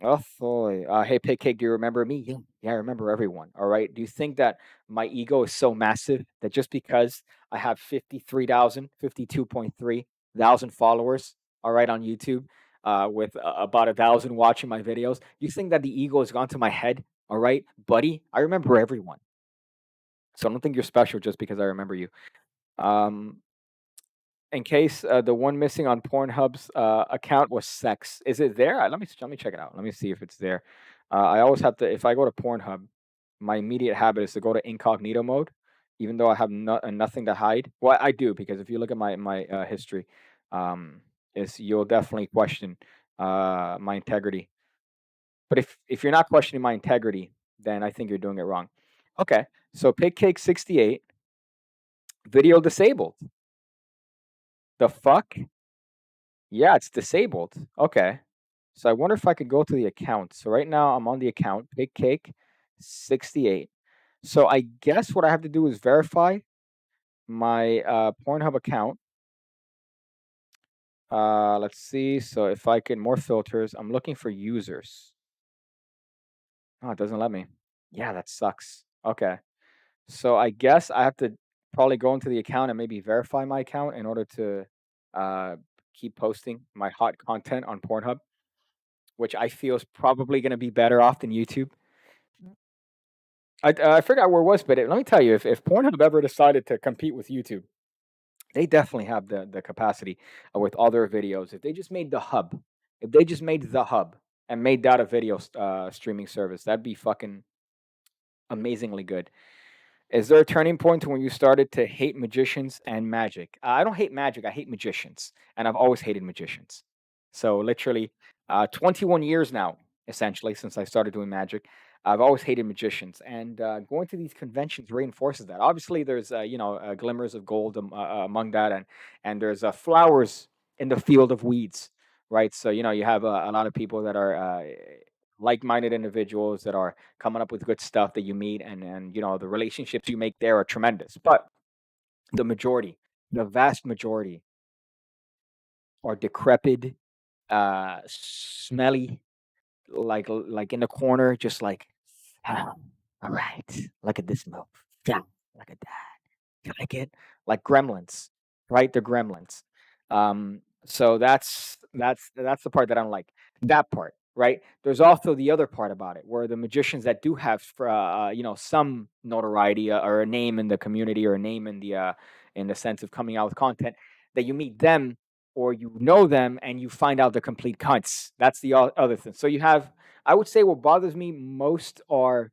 oh, boy. Hey, PigCake, do you remember me? Yeah, yeah, I remember everyone. All right. Do you think that my ego is so massive that just because I have 52.3 thousand followers, all right, on YouTube, with about 1,000 watching my videos, you think that the ego has gone to my head? All right, buddy, I remember everyone. So I don't think you're special just because I remember you. Um, in case the one missing on Pornhub's account was sex. Is it there? Let me check it out. Let me see if it's there. I always have to, if I go to Pornhub, my immediate habit is to go to incognito mode, even though I have nothing to hide. Well, I do, because if you look at my history, um, is you'll definitely question my integrity. But if you're not questioning my integrity, then I think you're doing it wrong. Okay, so PigCake 68 video disabled. The fuck? Yeah, it's disabled. Okay. So I wonder if I could go to the account. So right now I'm on the account, PigCake 68. So I guess what I have to do is verify my Pornhub account. Let's see. So if I can, more filters, I'm looking for users. Oh, it doesn't let me. Yeah, that sucks. Okay. So I guess I have to probably go into the account and maybe verify my account in order to uh keep posting my hot content on Pornhub, which I feel is probably going to be better off than YouTube. I forgot where it was, but let me tell you, if Pornhub ever decided to compete with YouTube, they definitely have the capacity with all their videos. If they just made the hub, if they just made the hub and made that a video streaming service, that'd be fucking amazingly good. Is there a turning point to when you started to hate magicians and magic? I don't hate magic. I hate magicians, and I've always hated magicians. So literally, 21 years now, essentially, since I started doing magic, I've always hated magicians, and going to these conventions reinforces that. Obviously, there's glimmers of gold among that, and there's flowers in the field of weeds, right? So you have a lot of people that are like-minded individuals that are coming up with good stuff that you meet, and the relationships you make there are tremendous. But the majority, the vast majority, are decrepit, smelly, like in the corner, just like, "Ah, all right, look at this move. Yeah, look at that. You like it?" Like gremlins, right? They're gremlins. So that's the part that I don't like. That part, right? There's also the other part about it, where the magicians that do have, some notoriety, or a name in the community, or a name in the sense of coming out with content, that you meet them or you know them and you find out they're complete cunts. That's the other thing. So you have, I would say, what bothers me most are,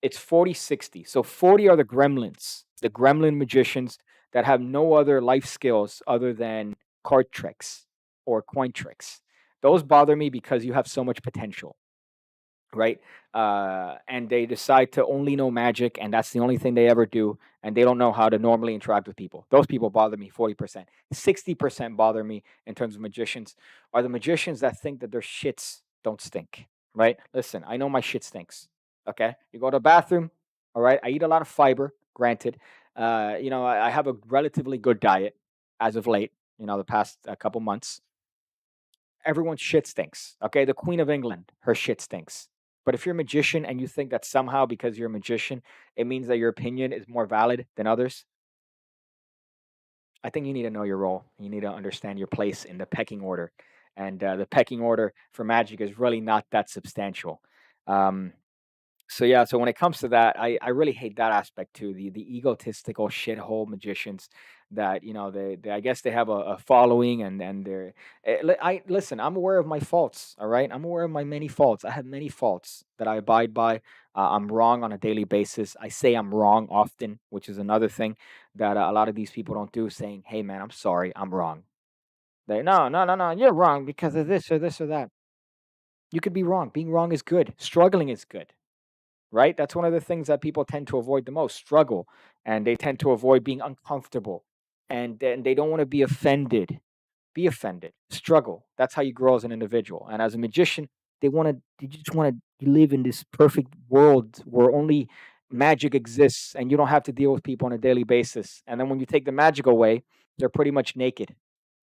it's 40-60. So 40 are the gremlins, the gremlin magicians that have no other life skills other than card tricks or coin tricks. Those bother me because you have so much potential, right? And they decide to only know magic, and that's the only thing they ever do, and they don't know how to normally interact with people. Those people bother me 40%. 60% bother me in terms of magicians are the magicians that think that their shits don't stink, right? Listen, I know my shit stinks. Okay, you go to the bathroom. All right, I eat a lot of fiber. Granted, I have a relatively good diet as of late. The past couple months, everyone's shit stinks. Okay, the Queen of England, her shit stinks. But if you're a magician and you think that somehow because you're a magician, it means that your opinion is more valid than others, I think you need to know your role. You need to understand your place in the pecking order. And the pecking order for magic is really not that substantial. Um, so yeah, so when it comes to that, I really hate that aspect too. The egotistical shithole magicians that they I guess they have a following, and they're I listen. I'm aware of my faults. All right, I'm aware of my many faults. I have many faults that I abide by. I'm wrong on a daily basis. I say I'm wrong often, which is another thing that a lot of these people don't do. Saying, "Hey man, I'm sorry, I'm wrong." They no no no no, you're wrong because of this or that. You could be wrong. Being wrong is good. Struggling is good, right? That's one of the things that people tend to avoid the most, struggle, and they tend to avoid being uncomfortable, and then they don't want to be offended. Be offended, struggle. That's how you grow as an individual. And as a magician, they just want to live in this perfect world where only magic exists and you don't have to deal with people on a daily basis. And then when you take the magic away, they're pretty much naked.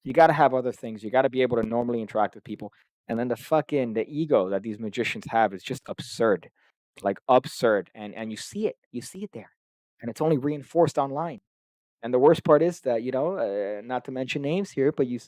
You got to have other things. You got to be able to normally interact with people. And then the ego that these magicians have is just absurd, like absurd. And you see it there, and it's only reinforced online. And the worst part is that, not to mention names here, but you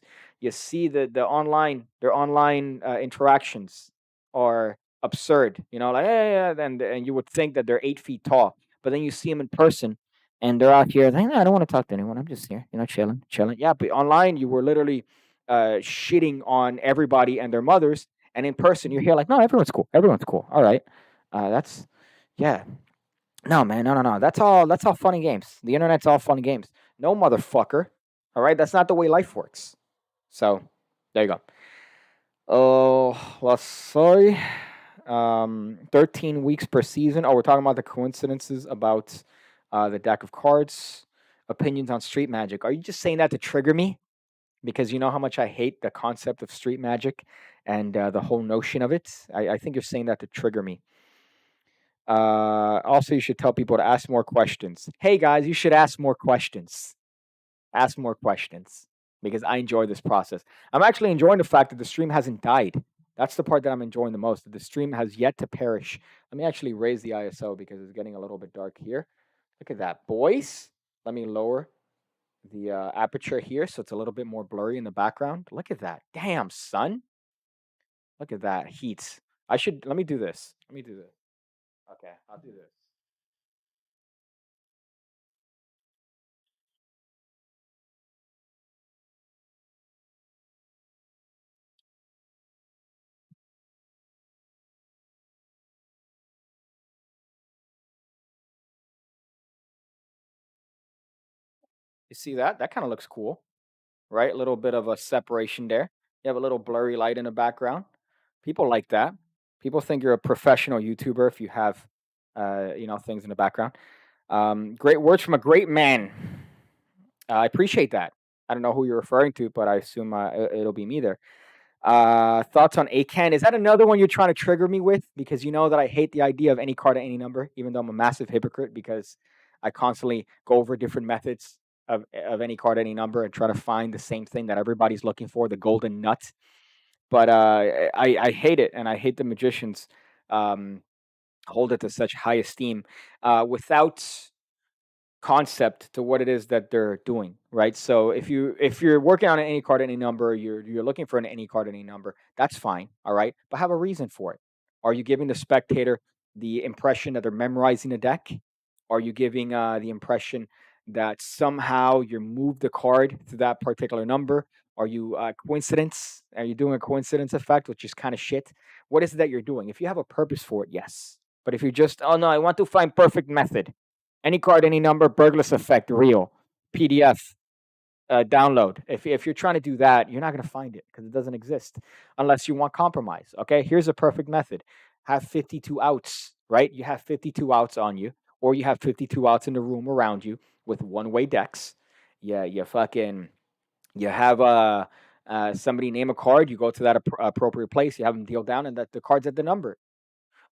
see their online interactions are absurd. Like, hey, yeah, and you would think that they're 8 feet tall, but then you see them in person, and they're out here. Like, "No, I don't want to talk to anyone. I'm just here, chilling, chilling." Yeah, but online you were literally shitting on everybody and their mothers, and in person you're here like, "No, everyone's cool. Everyone's cool. All right, that's yeah." No, man, no, no, no. That's all fun and games. The internet's all fun and games. No, motherfucker. All right, that's not the way life works. So there you go. Oh, well, sorry. 13 weeks per season. Oh, we're talking about the coincidences about the deck of cards. Opinions on street magic. Are you just saying that to trigger me? Because you know how much I hate the concept of street magic and the whole notion of it. I think you're saying that to trigger me. Also, you should tell people to ask more questions. Hey guys, you should ask more questions. Ask more questions because I enjoy this process. I'm actually enjoying the fact that the stream hasn't died. That's the part that I'm enjoying the most. That the stream has yet to perish. Let me actually raise the ISO because it's getting a little bit dark here. Look at that, boys. Let me lower the aperture here, so it's a little bit more blurry in the background. Look at that. Damn, son. Look at that heat. I should let me do this. Let me do this. Okay, I'll do this. You see that? That kind of looks cool, right? A little bit of a separation there. You have a little blurry light in the background. People like that. People think you're a professional YouTuber if you have, things in the background. Great words from a great man. I appreciate that. I don't know who you're referring to, but I assume it'll be me there. Thoughts on ACAN? Is that another one you're trying to trigger me with? Because you know that I hate the idea of any card at any number, even though I'm a massive hypocrite because I constantly go over different methods of any card, any number, and try to find the same thing that everybody's looking for, the golden nut. But I hate it, and I hate the magicians um, hold it to such high esteem without concept to what it is that they're doing, right? So if you're working on an any card any number, you're looking for an any card any number, that's fine, all right, but have a reason for it. Are you giving the spectator the impression that they're memorizing a deck? Are you giving the impression that somehow you moved the card to that particular number? Are you coincidence? Are you doing a coincidence effect, which is kind of shit? What is it that you're doing? If you have a purpose for it, yes. But if you just, oh no, I want to find perfect method, any card, any number, burglars effect, real, PDF, download. If you're trying to do that, you're not going to find it because it doesn't exist unless you want compromise. Okay, here's a perfect method: have 52 outs, right? You have 52 outs on you, or you have 52 outs in the room around you with one-way decks. Yeah, you have somebody name a card. You go to that appropriate place. You have them deal down, and that the card's at the number.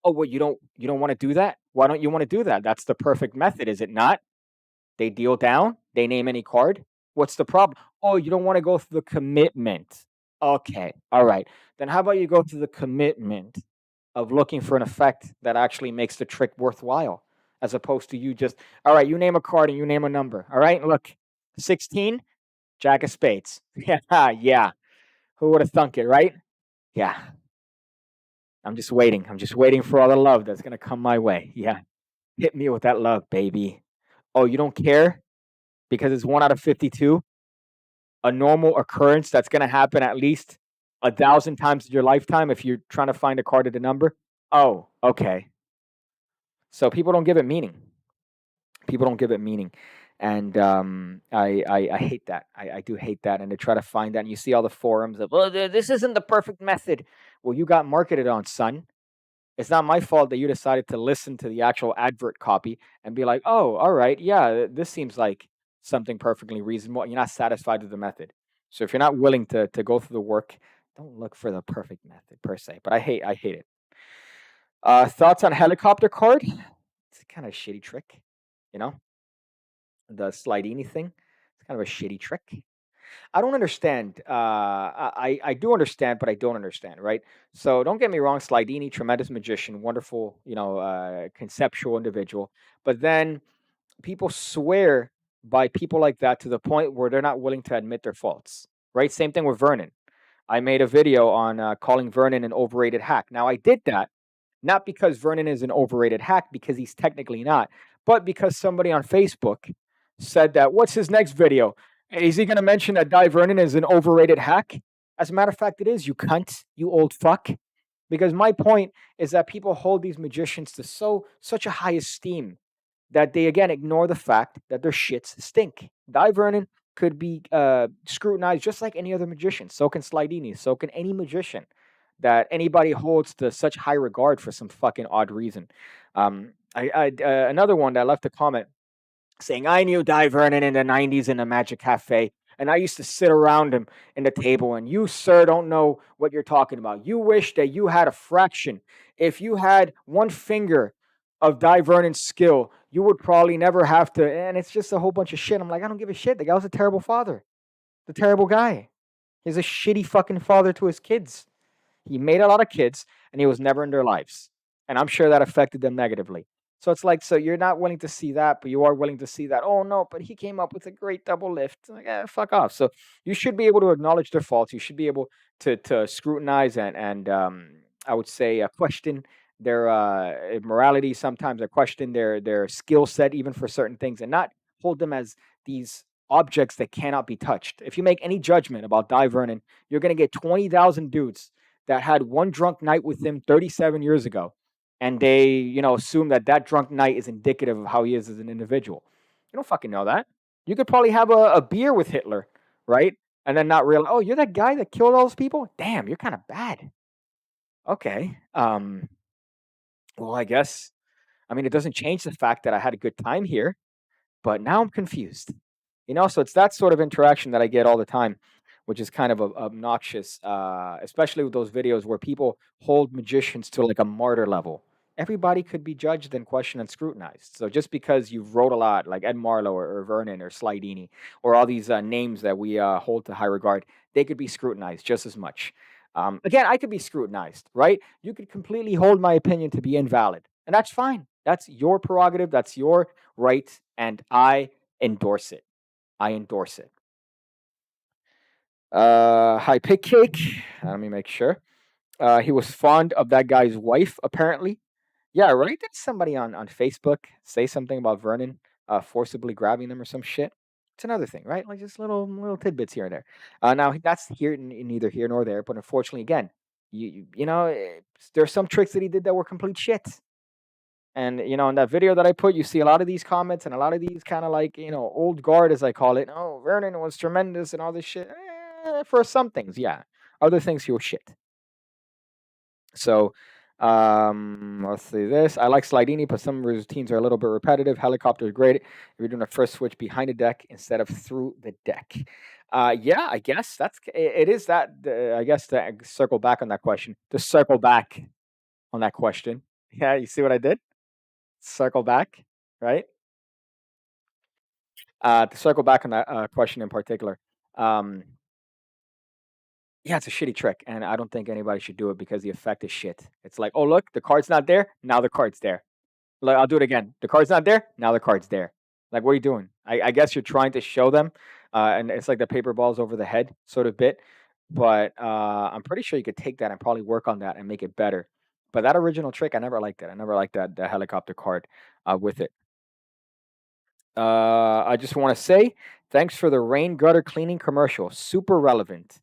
Oh, well, you don't want to do that? Why don't you want to do that? That's the perfect method, is it not? They deal down, they name any card. What's the problem? Oh, you don't want to go through the commitment. Okay, all right. Then how about you go through the commitment of looking for an effect that actually makes the trick worthwhile, as opposed to you just, all right, you name a card and you name a number. All right, look, 16, Jack of Spades. Yeah, yeah. Who would have thunk it, right? Yeah. I'm just waiting. I'm just waiting for all the love that's gonna come my way. Yeah. Hit me with that love, baby. Oh, you don't care because it's 1 out of 52, a normal occurrence that's gonna happen at least 1,000 times in your lifetime if you're trying to find a card at a number? Oh, okay. So people don't give it meaning. People don't give it meaning, and I hate that. I do hate that, and to try to find that, and you see all the forums of, "Well, this isn't the perfect method." Well, you got marketed on, son. It's not my fault that you decided to listen to the actual advert copy and be like, "Oh, all right, yeah, this seems like something perfectly reasonable." And you're not satisfied with the method. So if you're not willing to go through the work, don't look for the perfect method per se. But I hate it. Thoughts on helicopter card? It's kind of a shitty trick, you know, the slidini thing. It's kind of a shitty trick. I don't understand. I do understand, but I don't understand, right? So don't get me wrong, Slidini, tremendous magician, wonderful, conceptual individual. But then people swear by people like that to the point where they're not willing to admit their faults, right? Same thing with Vernon. I made a video on calling Vernon an overrated hack. Now I did that not because Vernon is an overrated hack, because he's technically not, but because somebody on Facebook said that, what's his next video? Is he going to mention that Di Vernon is an overrated hack? As a matter of fact, it is, you cunt, you old fuck. Because my point is that people hold these magicians to such a high esteem that they again ignore the fact that their shits stink. Di Vernon could be scrutinized just like any other magician. So can Slidini. So can any magician that anybody holds to such high regard for some fucking odd reason. Another one that left a comment saying, I knew Di Vernon in the 90s in a Magic Cafe, and I used to sit around him in the table, and you, sir, don't know what you're talking about. You wish that you had a fraction. If you had one finger of Di Vernon's skill, you would probably never have to. And it's just a whole bunch of shit. I'm like, I don't give a shit. The guy was a terrible father, the terrible guy. He's a shitty fucking father to his kids. He made a lot of kids, and he was never in their lives. And I'm sure that affected them negatively. So it's like, so you're not willing to see that, but you are willing to see that. Oh no, but he came up with a great double lift. Like, fuck off. So you should be able to acknowledge their faults. You should be able to scrutinize and I would say question their morality sometimes, or question their skill set even for certain things, and not hold them as these objects that cannot be touched. If you make any judgment about Di Vernon, you're gonna get 20,000 dudes that had one drunk night with him 37 years ago, and they, assume that that drunk night is indicative of how he is as an individual. You don't fucking know that. You could probably have a beer with Hitler, right? And then not realize, oh, you're that guy that killed all those people? Damn, you're kind of bad. Okay. Well, I guess, I mean, it doesn't change the fact that I had a good time here, but now I'm confused. So it's that sort of interaction that I get all the time, which is kind of obnoxious, especially with those videos where people hold magicians to like a martyr level. Everybody could be judged and questioned and scrutinized. So just because you've wrote a lot, like Ed Marlowe or Vernon or Slidini, or all these names that we hold to high regard, they could be scrutinized just as much. Again, I could be scrutinized, right? You could completely hold my opinion to be invalid, and that's fine. That's your prerogative. That's your right, and I endorse it. I endorse it. Hi, PigCake. Let me make sure. He was fond of that guy's wife, apparently. Yeah, right. Did somebody on Facebook say something about Vernon forcibly grabbing them or some shit? It's another thing, right? Like just little tidbits here and there. Now that's here neither here nor there. But unfortunately, again, there's some tricks that he did that were complete shit. And in that video that I put, you see a lot of these comments and a lot of these kind of like old guard, as I call it. Oh, Vernon was tremendous and all this shit. For some things, yeah. Other things, he was shit. So, let's see this. I like Slidini, but some routines are a little bit repetitive. Helicopter is great if you're doing a first switch behind the deck instead of through the deck. Yeah, I guess it is that. I guess to circle back on that question. To circle back on that question. Yeah, you see what I did? Circle back, right? To circle back on that question in particular. Um, yeah, it's a shitty trick, and I don't think anybody should do it because the effect is shit. It's like, oh look, the card's not there. Now the card's there. Like I'll do it again. The card's not there. Now the card's there. Like, what are you doing? I guess you're trying to show them, and it's like the paper balls over the head sort of bit. But I'm pretty sure you could take that and probably work on that and make it better. But that original trick, I never liked it. I never liked that the helicopter card with it. I just want to say thanks for the rain gutter cleaning commercial. Super relevant.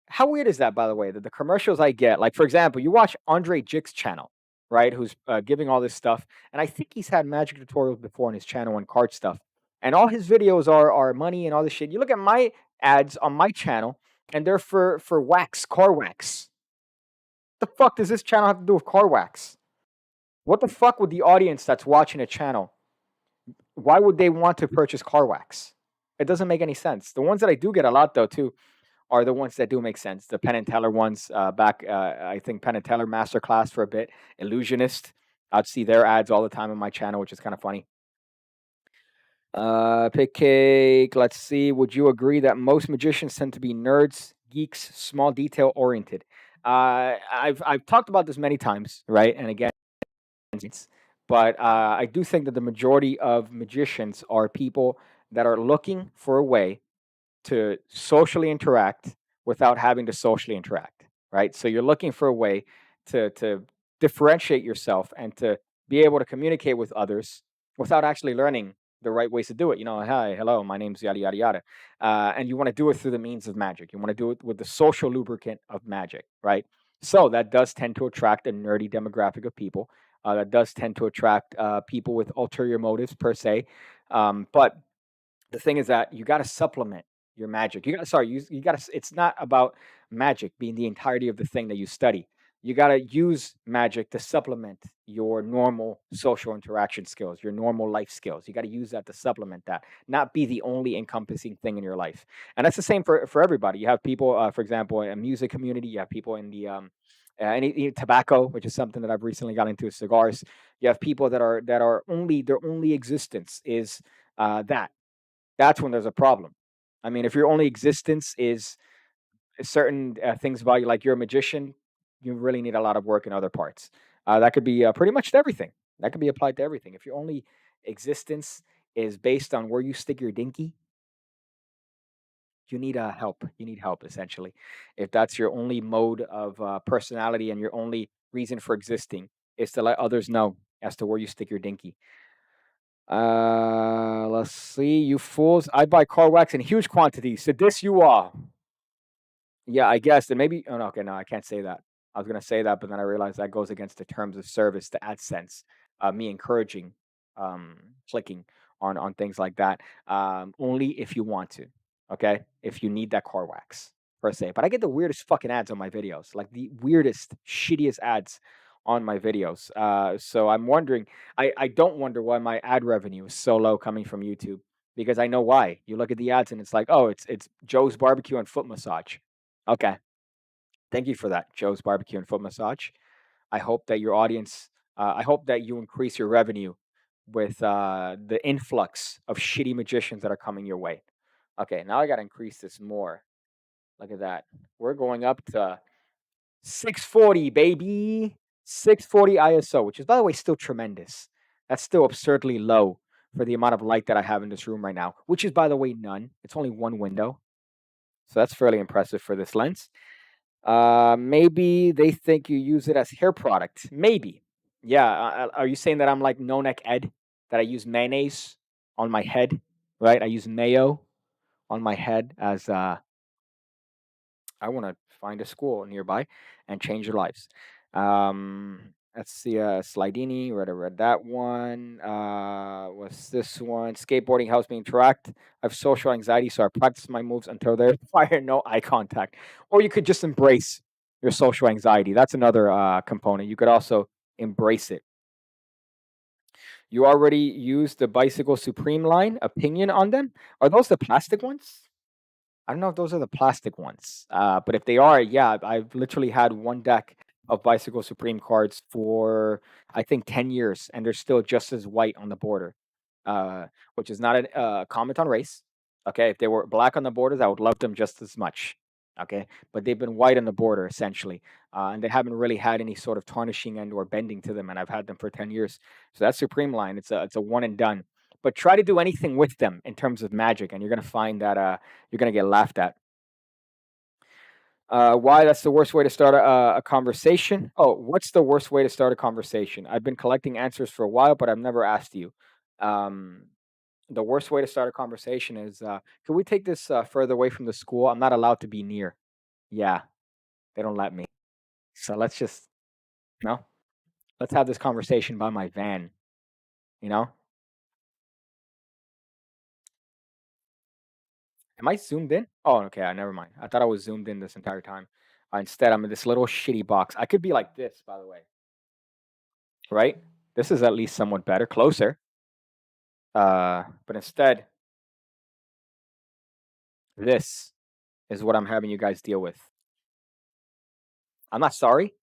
How weird is that, by the way, that the commercials I get, like for example, you watch Andre Jick's channel, right? Who's giving all this stuff, and I think he's had magic tutorials before on his channel and card stuff, and all his videos are money and all this shit. You look at my ads on my channel, and they're for wax, car wax. The fuck does this channel have to do with car wax? What the fuck would the audience that's watching a channel? Why would they want to purchase car wax? It doesn't make any sense. The ones that I do get a lot though too are the ones that do make sense. The Penn and Teller ones, back I think Penn and Teller Masterclass for a bit. Illusionist, I'd see their ads all the time on my channel, which is kind of funny. Pick Cake. Let's see. Would you agree that most magicians tend to be nerds, geeks, small detail oriented? I've talked about this many times, right? And again, but I do think that the majority of magicians are people that are looking for a way to socially interact without having to socially interact, right? So you're looking for a way to differentiate yourself and to be able to communicate with others without actually learning the right ways to do it. Hi, hello, my name's yada yada yada, and you want to do it through the means of magic. You want to do it with the social lubricant of magic, right? So that does tend to attract a nerdy demographic of people. That does tend to attract people with ulterior motives per se, but the thing is that you got to supplement your magic. You got to sorry, you got to. It's not about magic being the entirety of the thing that you study. You got to use magic to supplement your normal social interaction skills, your normal life skills. You got to use that to supplement that, not be the only encompassing thing in your life. And that's the same for everybody. You have people, for example, in a music community. You have people in the any tobacco, which is something that I've recently got into, cigars. You have people that are only their only existence is that that's when there's a problem. I mean, if your only existence is certain things about you, like you're a magician, you really need a lot of work in other parts. That could be pretty much everything. That can be applied to everything. If your only existence is based on where you stick your dinky, you need help. You need help, essentially. If that's your only mode of personality and your only reason for existing is to let others know as to where you stick your dinky. Let's see. You fools. I buy car wax in huge quantities. So this you are. Yeah, I guess. And maybe. Oh, no, okay, no, I can't say that. I was going to say that, but then I realized that goes against the terms of service to AdSense, me encouraging um, clicking on things like that. Only if you want to, okay? If you need that car wax, per se. But I get the weirdest fucking ads on my videos, like the weirdest, shittiest ads on my videos. So I'm wondering, I don't wonder why my ad revenue is so low coming from YouTube because I know why. You look at the ads and it's like, oh, it's Joe's Barbecue and Foot Massage. Okay, thank you for that, Joe's Barbecue and Foot Massage. I hope that your audience, I hope that you increase your revenue with the influx of shitty magicians that are coming your way. Okay, now I got to increase this more. Look at that. We're going up to 640, baby. 640 ISO, which is, by the way, still tremendous. That's still absurdly low for the amount of light that I have in this room right now, which is, by the way, none. It's only one window. So that's fairly impressive for this lens. Maybe they think you use it as hair product. Maybe. Yeah. Are you saying that I'm like no neck Ed? That I use mayonnaise on my head, right? I use mayo on my head as I want to find a school nearby and change their lives. Let's see, Slidini, read that one. What's this one? Skateboarding helps me interact. I have social anxiety, so I practice my moves until they require no eye contact. Or you could just embrace your social anxiety. That's another component. You could also embrace it. You already used the Bicycle Supreme line. Opinion on them? Are those the plastic ones? I don't know if those are the plastic ones, but if they are, yeah, I've literally had one deck of Bicycle Supreme cards for I think 10 years, and they're still just as white on the border, uh, which is not a comment on race. Okay, if they were black on the borders, I would love them just as much. Okay, but they've been white on the border essentially, and they haven't really had any sort of tarnishing and or bending to them, and I've had them for 10 years. So that Supreme line, it's a one and done. But try to do anything with them in terms of magic, and you're gonna find that you're gonna get laughed at. Why that's the worst way to start a conversation? Oh, what's the worst way to start a conversation? I've been collecting answers for a while, but I've never asked you. Um, the worst way to start a conversation is, can we take this further away from the school? I'm not allowed to be near. Yeah, they don't let me. So let's just, no, let's have this conversation by my van. You know, am I zoomed in? Oh, okay, never mind. I thought I was zoomed in this entire time. Instead, I'm in this little shitty box. I could be like this, by the way, right? This is at least somewhat better, closer. But instead, this is what I'm having you guys deal with. I'm not sorry,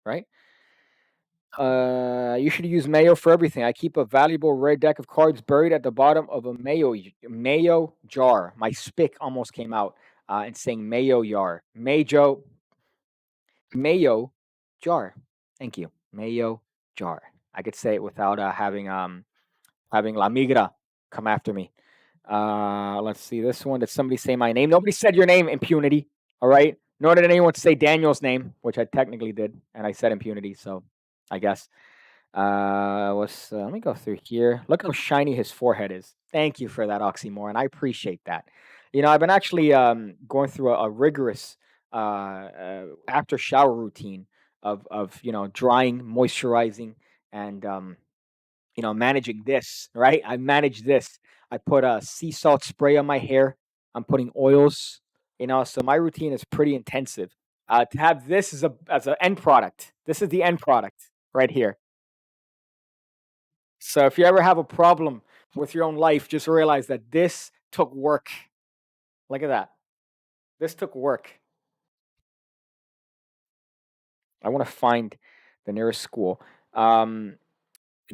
right? You should use mayo for everything. I keep a valuable rare deck of cards buried at the bottom of a mayo jar. My spick almost came out and saying mayo jar. Mayo jar. Thank you. Mayo jar. I could say it without having La Migra come after me. Let's see this one. Did somebody say my name? Nobody said your name, impunity. All right. Nor did anyone say Daniel's name, which I technically did, and I said impunity. So, I guess. Let me go through here. Look how shiny his forehead is. Thank you for that oxymoron. I appreciate that. I've been actually going through a rigorous after shower routine of drying, moisturizing, and managing this, right? I manage this. I put a sea salt spray on my hair. I'm putting oils, so my routine is pretty intensive. To have this as an end product, this is the end product right here. So if you ever have a problem with your own life, just realize that this took work. Look at that. This took work. I want to find the nearest school. Do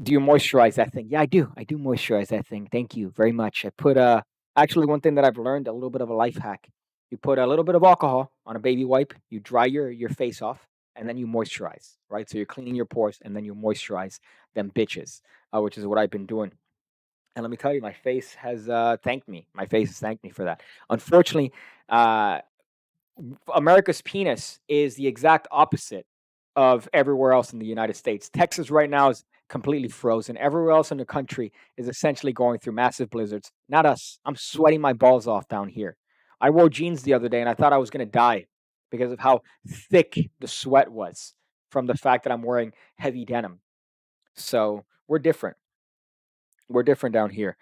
you moisturize that thing? Yeah, I do. I do moisturize that thing. Thank you very much. I put actually one thing that I've learned, a little bit of a life hack. You put a little bit of alcohol on a baby wipe, you dry your face off, and then you moisturize, right? So you're cleaning your pores and then you moisturize them bitches, which is what I've been doing. And let me tell you, my face has thanked me. My face has thanked me for that. Unfortunately, uh, America's penis is the exact opposite of everywhere else in the United States. Texas right now is completely frozen. Everywhere else in the country is essentially going through massive blizzards. Not us. I'm sweating my balls off down here. I wore jeans the other day and I thought I was going to die because of how thick the sweat was from the fact that I'm wearing heavy denim. So we're different. We're different down here.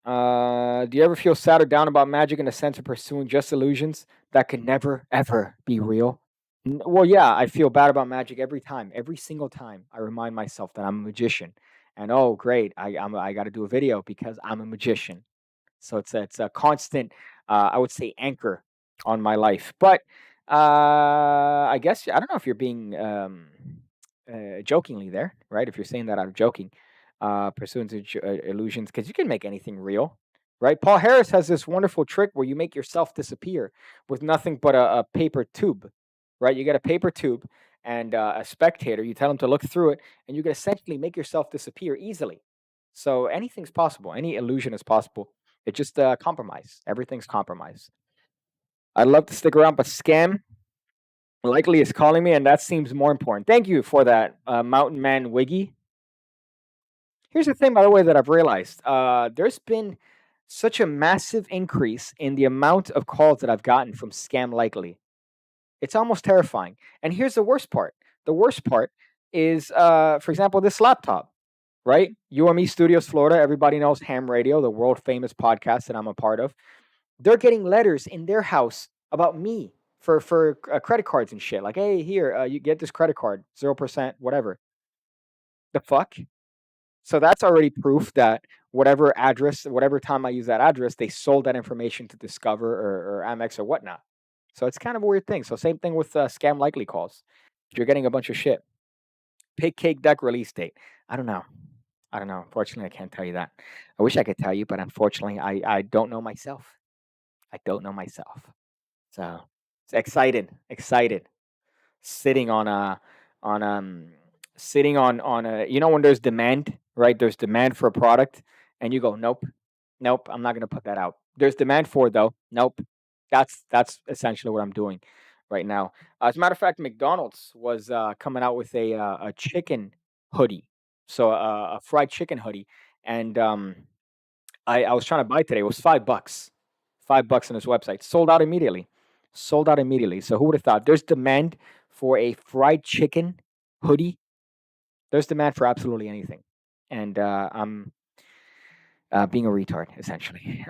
Do you ever feel sad or down about magic in the sense of pursuing just illusions that can never, ever be real? Well, yeah, I feel bad about magic every time. Every single time I remind myself that I'm a magician. And oh, great, I got to do a video because I'm a magician. So it's a constant, I would say, anchor on my life. But I guess I don't know if you're being jokingly there, right? If you're saying that out of joking, pursuant to illusions, because you can make anything real, right? Paul Harris has this wonderful trick where you make yourself disappear with nothing but a paper tube, right? You get a paper tube and a spectator. You tell them to look through it, and you can essentially make yourself disappear easily. So anything's possible. Any illusion is possible. It's just compromise. Everything's compromise. I'd love to stick around, but scam likely is calling me, and that seems more important. Thank you for that, Mountain Man Wiggy. Here's the thing, by the way, that I've realized. There's been such a massive increase in the amount of calls that I've gotten from Scam Likely. It's almost terrifying. And here's the worst part. The worst part is, for example, this laptop, right? UME Studios, Florida. Everybody knows Ham Radio, the world famous podcast that I'm a part of. They're getting letters in their house about me for credit cards and shit. Like, hey, here, you get this credit card, 0%, whatever. The fuck? So that's already proof that whatever address, whatever time I use that address, they sold that information to Discover or Amex or whatnot. So it's kind of a weird thing. So same thing with scam likely calls. You're getting a bunch of shit. PigCake deck release date. I don't know. I don't know. Unfortunately, I can't tell you that. I wish I could tell you, but unfortunately, I don't know myself. I don't know myself. So it's excited, sitting on a on sitting on a, when there's demand, right? There's demand for a product, and you go, nope, nope, I'm not gonna put that out. There's demand for it though. Nope. That's essentially what I'm doing right now. As a matter of fact, McDonald's was coming out with a chicken hoodie, so a fried chicken hoodie, and I was trying to buy it today. It was $5, $5 on his website. Sold out immediately. Sold out immediately. So who would have thought? There's demand for a fried chicken hoodie. There's demand for absolutely anything, and I'm being a retard essentially.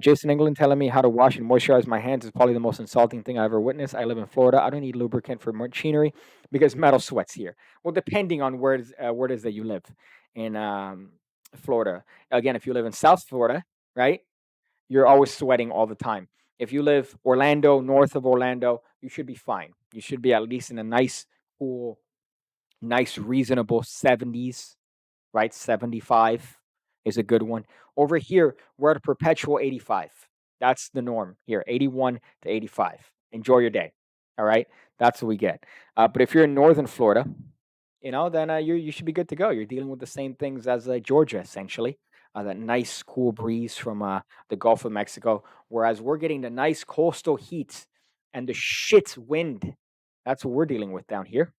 Jason England telling me how to wash and moisturize my hands is probably the most insulting thing I ever witnessed. I live in Florida. I don't need lubricant for machinery because metal sweats here. Well, depending on where it is that you live in Florida. Again, if you live in South Florida, right? You're always sweating all the time. If you live Orlando, north of Orlando, you should be fine. You should be at least in a nice, cool, nice, reasonable 70s, right? 75 is a good one. Over here, we're at a perpetual 85. That's the norm here, 81 to 85. Enjoy your day. All right. That's what we get. But if you're in northern Florida, then you should be good to go. You're dealing with the same things as Georgia, essentially. That nice cool breeze from the Gulf of Mexico, whereas we're getting the nice coastal heat and the shit wind. That's what we're dealing with down here.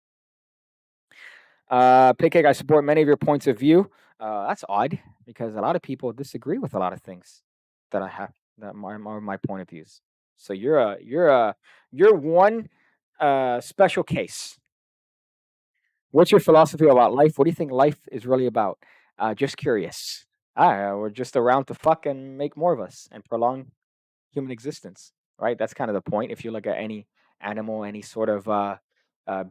PigCake, I support many of your points of view. That's odd because a lot of people disagree with a lot of things that I have that are my point of views. So you're one special case. What's your philosophy about life? What do you think life is really about? Just curious. We're just around to fuck and make more of us and prolong human existence, right? That's kind of the point. If you look at any animal, any sort of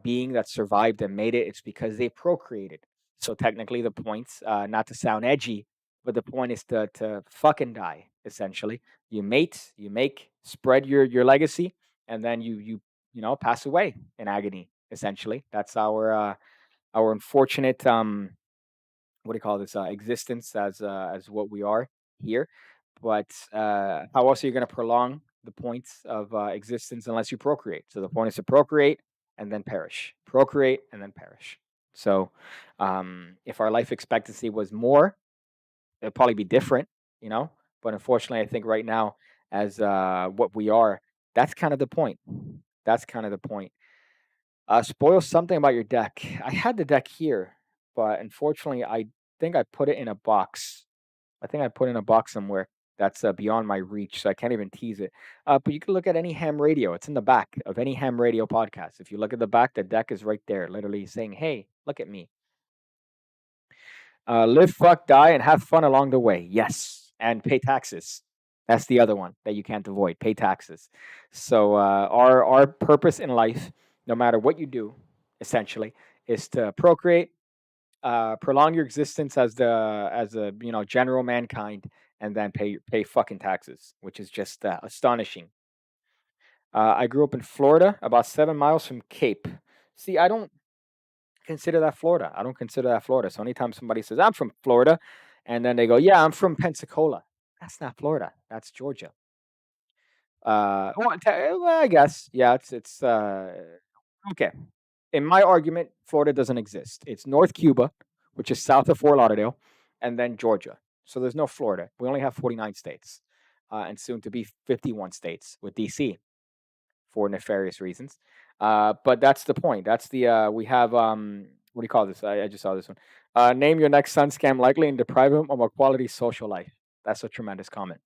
being that survived and made it, it's because they procreated. So technically, the point's not to sound edgy, but the point is to fucking die. Essentially, you mate, you make, spread your legacy, and then you pass away in agony. Essentially, that's our unfortunate what do you call this existence as what we are here. But how else are you going to prolong the points of existence unless you procreate? So the point is to procreate, and then perish. Procreate and then perish. So, if our life expectancy was more, it'd probably be different, you know. But unfortunately, I think right now, as what we are, that's kind of the point. That's kind of the point. Spoil something about your deck. I had the deck here, but unfortunately, I think I put it in a box. I think I put it in a box somewhere that's beyond my reach, so I can't even tease it. But you can look at any ham radio. It's in the back of any ham radio podcast. If you look at the back, the deck is right there, literally saying, "Hey, look at me. Live, fuck, die, and have fun along the way." Yes, and pay taxes. That's the other one that you can't avoid. Pay taxes. So our purpose in life, no matter what you do, essentially, is to procreate, prolong your existence as a general mankind, and then pay fucking taxes, which is just astonishing. I grew up in Florida, about 7 miles from Cape. See, I don't consider that Florida. I don't consider that Florida. So anytime somebody says I'm from Florida, and then they go, "Yeah, I'm from Pensacola," that's not Florida. That's Georgia. Well, I guess yeah. It's okay. In my argument, Florida doesn't exist. It's North Cuba, which is south of Fort Lauderdale, and then Georgia. So there's no Florida. We only have 49 states, and soon to be 51 states with DC for nefarious reasons. But that's the point. That's the we have what do you call this? I just saw this one. Name your next sun scam likely and deprive him of a quality social life. That's a tremendous comment.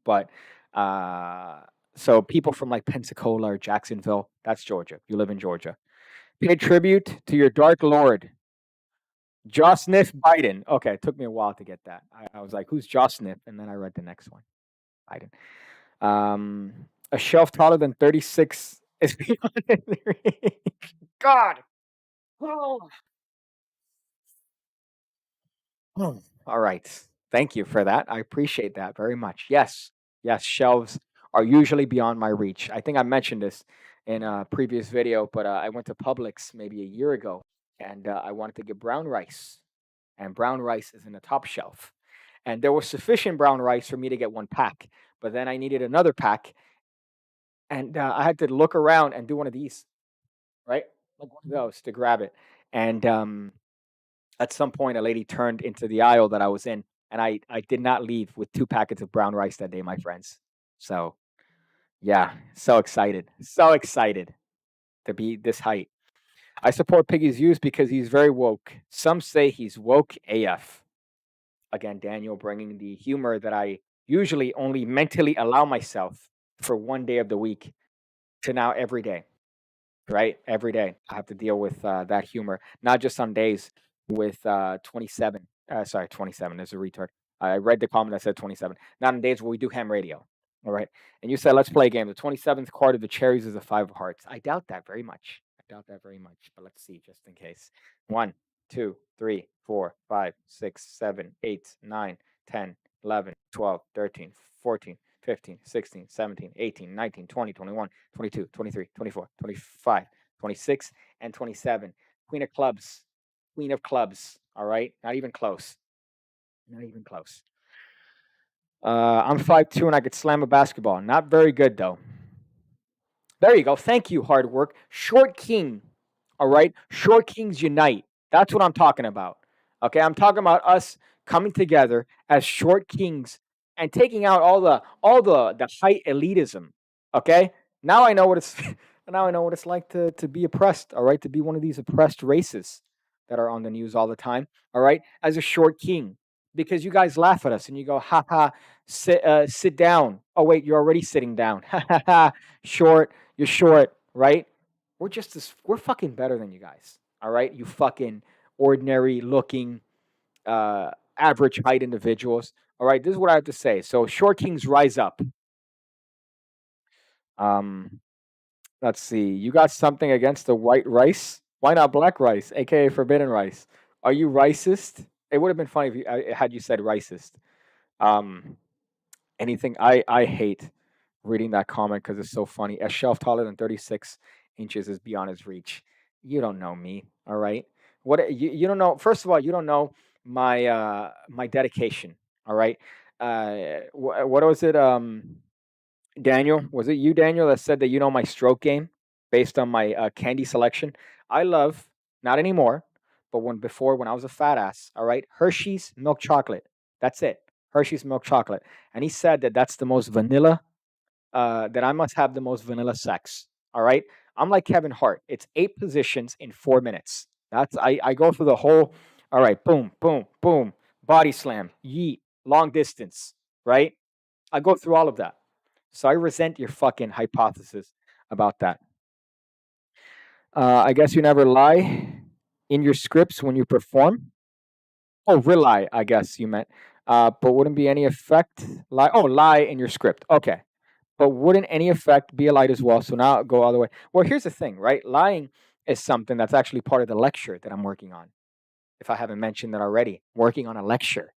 But uh, so people from like Pensacola or Jacksonville, that's Georgia. You live in Georgia. Pay tribute to your dark lord, Josnif Biden. Okay, it took me a while to get that. I was like, who's Josnif? And then I read the next one, Biden. A shelf taller than 36 is beyond his reach. God. Oh. Oh. All right. Thank you for that. I appreciate that very much. Yes. Yes. Shelves are usually beyond my reach. I think I mentioned this in a previous video, but I went to Publix maybe a year ago and I wanted to get brown rice. And brown rice is in the top shelf. And there was sufficient brown rice for me to get one pack. But then I needed another pack. And I had to look around and do one of these, right? Like one of those to grab it. And at some point, a lady turned into the aisle that I was in, and I did not leave with 2 packets of brown rice that day, my friends. So yeah, so excited to be this height. I support Piggy's views because he's very woke. Some say he's woke AF. Again, Daniel bringing the humor that I usually only mentally allow myself for one day of the week to now every day. Right? Every day I have to deal with that humor, not just on days with 27. Sorry, 27 is a retard. I read the comment that said 27. Not on days where we do ham radio. All right. And you said, let's play a game. The 27th card of the cherries is a 5 of hearts. I doubt that very much. I doubt that very much. But let's see, just in case. 1, 2, 3, 4, 5, 6, 7, 8, 9, 10, 11, 12, 13, 14, 15, 16, 17, 18, 19, 20, 21, 22, 23, 24, 25, 26, and 27. Queen of clubs. Queen of clubs. All right. Not even close. Not even close. I'm 5'2" and I could slam a basketball. Not very good though. There you go. Thank you, hard work. Short king. All right. Short kings unite. That's what I'm talking about. Okay. I'm talking about us coming together as short kings and taking out all the height elitism. Okay. Now I know what it's now I know what it's like to be oppressed. All right. To be one of these oppressed races that are on the news all the time. All right. As a short king. Because you guys laugh at us and you go, ha ha, sit down. Oh wait, you're already sitting down. Ha ha ha. Short, you're short, right? We're fucking better than you guys. All right? You fucking ordinary looking average height individuals. All right, this is what I have to say. So short kings rise up. Um, let's see. You got something against the white rice? Why not black rice, aka forbidden rice? Are you racist? It would have been funny if had you said racist. Um, anything I hate reading that comment because it's so funny. A shelf taller than 36 inches is beyond his reach. You don't know me, all right? What you don't know? First of all, you don't know my dedication, all right? What was it? Daniel, was it you, Daniel, that said that you know my stroke game? based on my candy selection. I love, not anymore, but when I was a fat ass, all right, Hershey's milk chocolate. That's it. Hershey's milk chocolate. And he said that that's the most vanilla, that I must have the most vanilla sex. All right. I'm like Kevin Hart. It's 8 positions in 4 minutes. I go through the whole, all right, boom, boom, boom, body slam, yeet, long distance, right? I go through all of that. So I resent your fucking hypothesis about that. I guess you never lie in your scripts when you perform. Oh, rely, I guess you meant. But wouldn't be any effect lie. Oh, lie in your script. Okay. But wouldn't any effect be a light as well? So now I'll go all the way. Well, here's the thing, right? Lying is something that's actually part of the lecture that I'm working on. If I haven't mentioned that already, working on a lecture.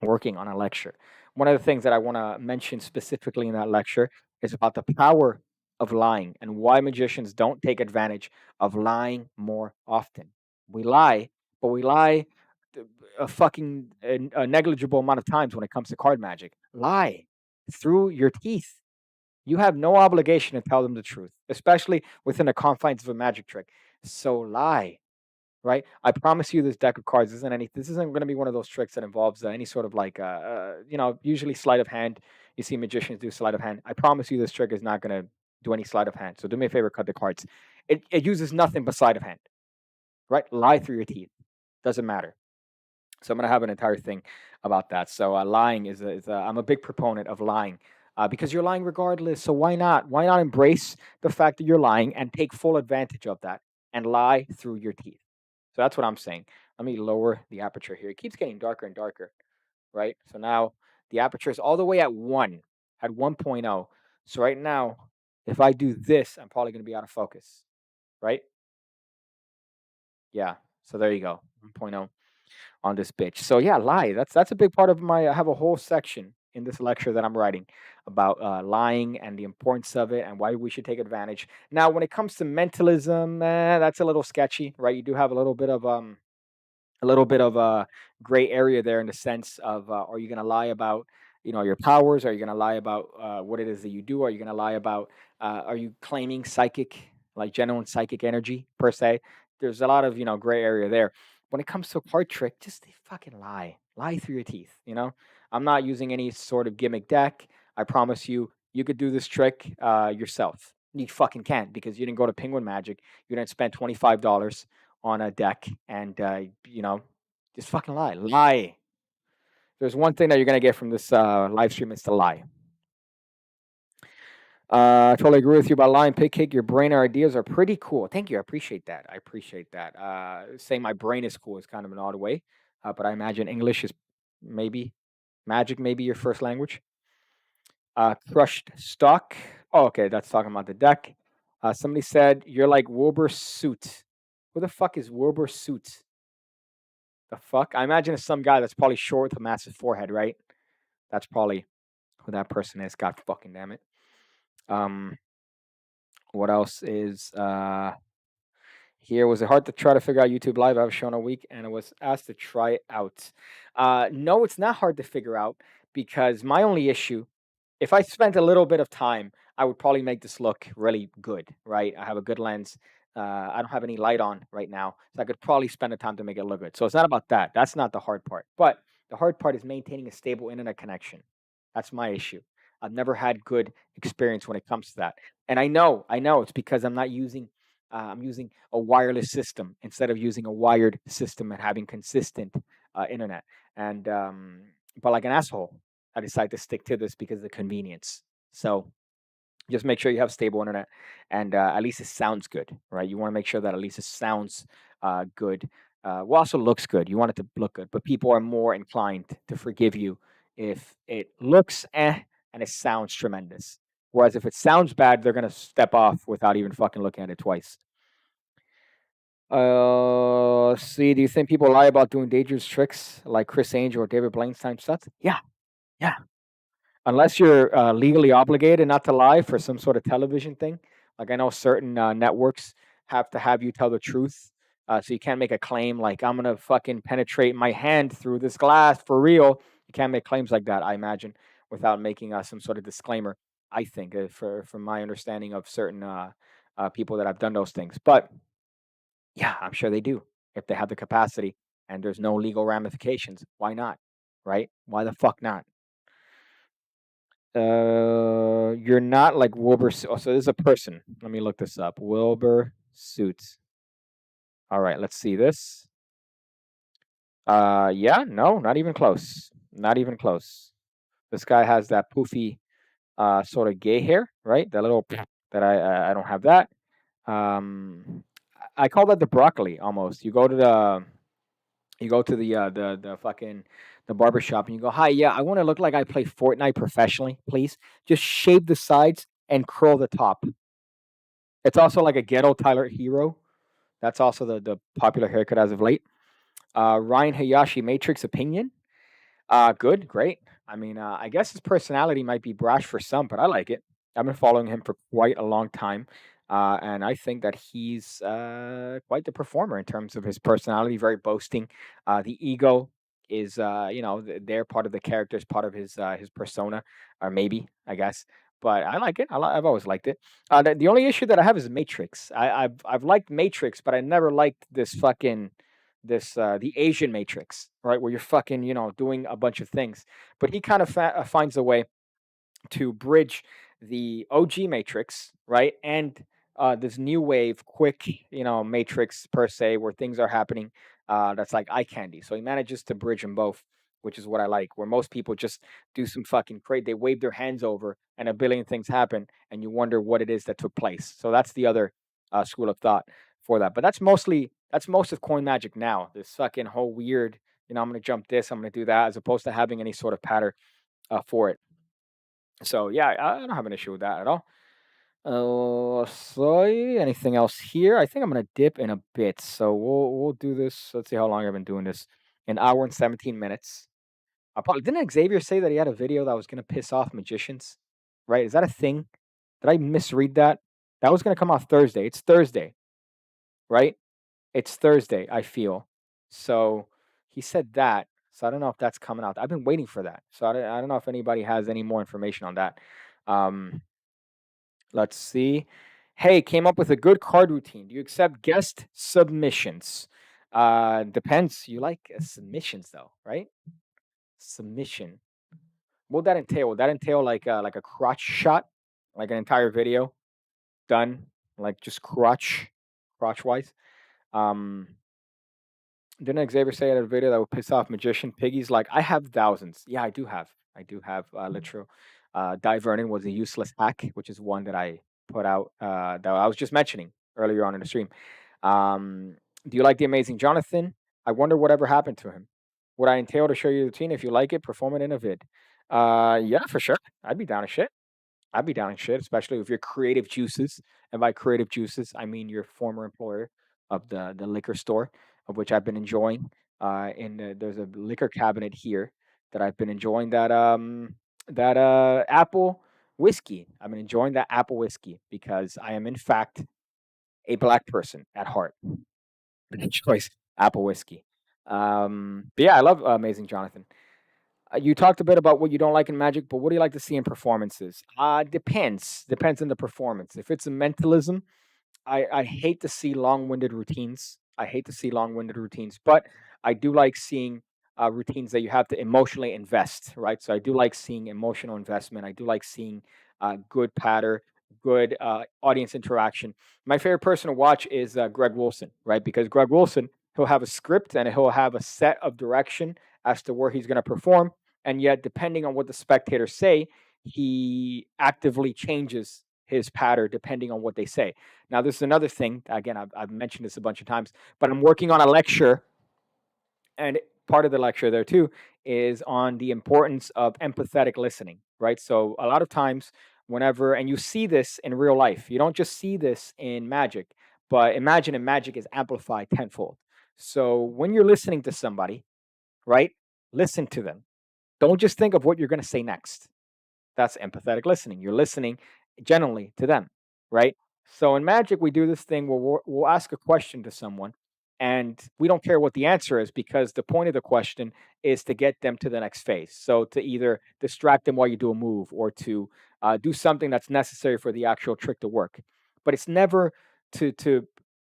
Working on a lecture. One of the things that I want to mention specifically in that lecture is about the power of lying and why magicians don't take advantage of lying more often. We lie, but we lie a fucking a negligible amount of times when it comes to card magic. Lie through your teeth. You have no obligation to tell them the truth, especially within the confines of a magic trick. So lie, right? I promise you, this deck of cards isn't any. This isn't going to be one of those tricks that involves any sort of like, usually sleight of hand. You see magicians do sleight of hand. I promise you, this trick is not going to do any sleight of hand. So do me a favor, cut the cards. It uses nothing but sleight of hand, right? Lie through your teeth. Doesn't matter. So I'm gonna have an entire thing about that. So lying I'm a big proponent of lying, because you're lying regardless. So why not? Why not embrace the fact that you're lying and take full advantage of that and lie through your teeth? So that's what I'm saying. Let me lower the aperture here. It keeps getting darker and darker, right? So now the aperture is all the way at 1, at 1.0. So right now, if I do this, I'm probably gonna be out of focus, right? Yeah. So there you go, 1.0 on this bitch. So yeah, lie. That's a big part of my. I have a whole section in this lecture that I'm writing about lying and the importance of it and why we should take advantage. Now, when it comes to mentalism, that's a little sketchy, right? You do have a little bit of a gray area there in the sense of, are you going to lie about, your powers? Are you going to lie about what it is that you do? Are you going to lie about, are you claiming psychic, like genuine psychic energy per se? There's a lot of, gray area there. When it comes to a card trick, just fucking lie through your teeth. I'm not using any sort of gimmick deck. I promise you, you could do this trick yourself. You fucking can't, because you didn't go to Penguin Magic. You didn't spend $25 on a deck, and just fucking lie. Lie. There's one thing that you're gonna get from this live stream is to lie. I totally agree with you about lying. PigCake, your brain ideas are pretty cool. Thank you. I appreciate that. I appreciate that. Saying my brain is cool is kind of an odd way, but I imagine English is maybe magic, maybe your first language. Crushed stock. Oh, okay, that's talking about the deck. Somebody said you're like Wilbur Suit. Who the fuck is Wilbur Suit? The fuck? I imagine it's some guy that's probably short with a massive forehead, right? That's probably who that person is. God fucking damn it. Um, what else is here? Was it hard to try to figure out YouTube Live? I've shown a week and I was asked to try it out. No, it's not hard to figure out, because my only issue, if I spent a little bit of time, I would probably make this look really good, right? I have a good lens. I don't have any light on right now, so I could probably spend the time to make it look good. So it's not about that. That's not the hard part. But the hard part is maintaining a stable internet connection. That's my issue. I've never had good experience when it comes to that, and I know, it's because I'm using a wireless system instead of using a wired system and having consistent internet. And but like an asshole, I decided to stick to this because of the convenience. So just make sure you have stable internet, and at least it sounds good, right? You want to make sure that at least it sounds good. Well, also looks good. You want it to look good, but people are more inclined to forgive you if it looks and it sounds tremendous. Whereas if it sounds bad, they're gonna step off without even fucking looking at it twice. See, do you think people lie about doing dangerous tricks like Chris Angel or David Blaine's time stunts? Yeah, yeah. Unless you're legally obligated not to lie for some sort of television thing. Like I know certain networks have to have you tell the truth. So you can't make a claim like I'm gonna fucking penetrate my hand through this glass for real. You can't make claims like that, I imagine, without making some sort of disclaimer. I think, from my understanding of certain people that have done those things. But yeah, I'm sure they do if they have the capacity and there's no legal ramifications. Why not? Right? Why the fuck not? You're not like Wilbur. Oh, so this is a person. Let me look this up. Wilbur Suits. All right, let's see this. Yeah, no, not even close. Not even close. This guy has that poofy, sort of gay hair, right? That little that I don't have that. I call that the broccoli almost. You go to the fucking the barber shop and you go, "Hi, yeah, I want to look like I play Fortnite professionally, please. Just shave the sides and curl the top." It's also like a ghetto Tyler Hero. That's also the popular haircut as of late. Ryan Hayashi Matrix opinion. Good, great. I mean, I guess his personality might be brash for some, but I like it. I've been following him for quite a long time, and I think that he's quite the performer in terms of his personality. Very boasting. The ego is, they're part of the character, is part of his persona, or maybe I guess. But I like it. I've always liked it. The only issue that I have is Matrix. I've liked Matrix, but I never liked this fucking the Asian Matrix, right? Where you're fucking, doing a bunch of things. But he kind of finds a way to bridge the OG Matrix, right? And this new wave, quick, Matrix per se, where things are happening. That's like eye candy. So he manages to bridge them both, which is what I like. Where most people just do some fucking crazy, they wave their hands over, and a billion things happen, and you wonder what it is that took place. So that's the other school of thought for that. But that's most of coin magic now. This fucking whole weird, I'm gonna jump this, I'm gonna do that, as opposed to having any sort of pattern for it. So yeah, I don't have an issue with that at all. So anything else here? I think I'm gonna dip in a bit. So we'll do this. Let's see how long I've been doing this. An hour and 17 minutes. I probably didn't Xavier say that he had a video that was gonna piss off magicians? Right? Is that a thing? Did I misread that? That was gonna come out Thursday. It's Thursday, right? It's Thursday, I feel. So he said that. So I don't know if that's coming out. I've been waiting for that. So I don't know if anybody has any more information on that. Um, let's see. Hey, came up with a good card routine. Do you accept guest submissions? Depends. You like submissions though, right? Submission. What would that entail? Would that entail like a crotch shot, like an entire video done, like just crotch wise? Um, Didn't Xavier say in a video that would piss off magician piggies? Like, I have thousands. Yeah, I do have. I do have literal. Vernon was a useless hack, which is one that I put out that I was just mentioning earlier on in the stream. Um, do you like the amazing Jonathan? I wonder whatever happened to him. Would I entail to show you the routine? If you like it, perform it in a vid. Yeah, for sure. I'd be down to shit. I'd be down in shit, especially with your creative juices. And by creative juices, I mean your former employer of the liquor store, of which I've been enjoying. There's a liquor cabinet here that I've been enjoying that apple whiskey. I've been enjoying that apple whiskey because I am in fact a black person at heart. Choice apple whiskey. But yeah, I love Amazing Jonathan. You talked a bit about what you don't like in magic, but what do you like to see in performances? Depends. Depends on the performance. If it's a mentalism, I hate to see long-winded routines. I hate to see long-winded routines, but I do like seeing routines that you have to emotionally invest, right? So I do like seeing emotional investment. I do like seeing good patter, good audience interaction. My favorite person to watch is Greg Wilson, right? Because Greg Wilson, he'll have a script and he'll have a set of direction as to where he's going to perform, and yet depending on what the spectators say, he actively changes his pattern depending on what they say. Now, this is another thing. Again, I've mentioned this a bunch of times, but I'm working on a lecture, and part of the lecture there too is on the importance of empathetic listening, right? So a lot of times, whenever, and you see this in real life, you don't just see this in magic, but imagine in magic is amplified tenfold. So when you're listening to somebody, right, listen to them. Don't just think of what you're going to say next. That's empathetic listening. You're listening generally to them, right? So in magic, we do this thing where we'll ask a question to someone and we don't care what the answer is because the point of the question is to get them to the next phase. So to either distract them while you do a move or to do something that's necessary for the actual trick to work. but it's never to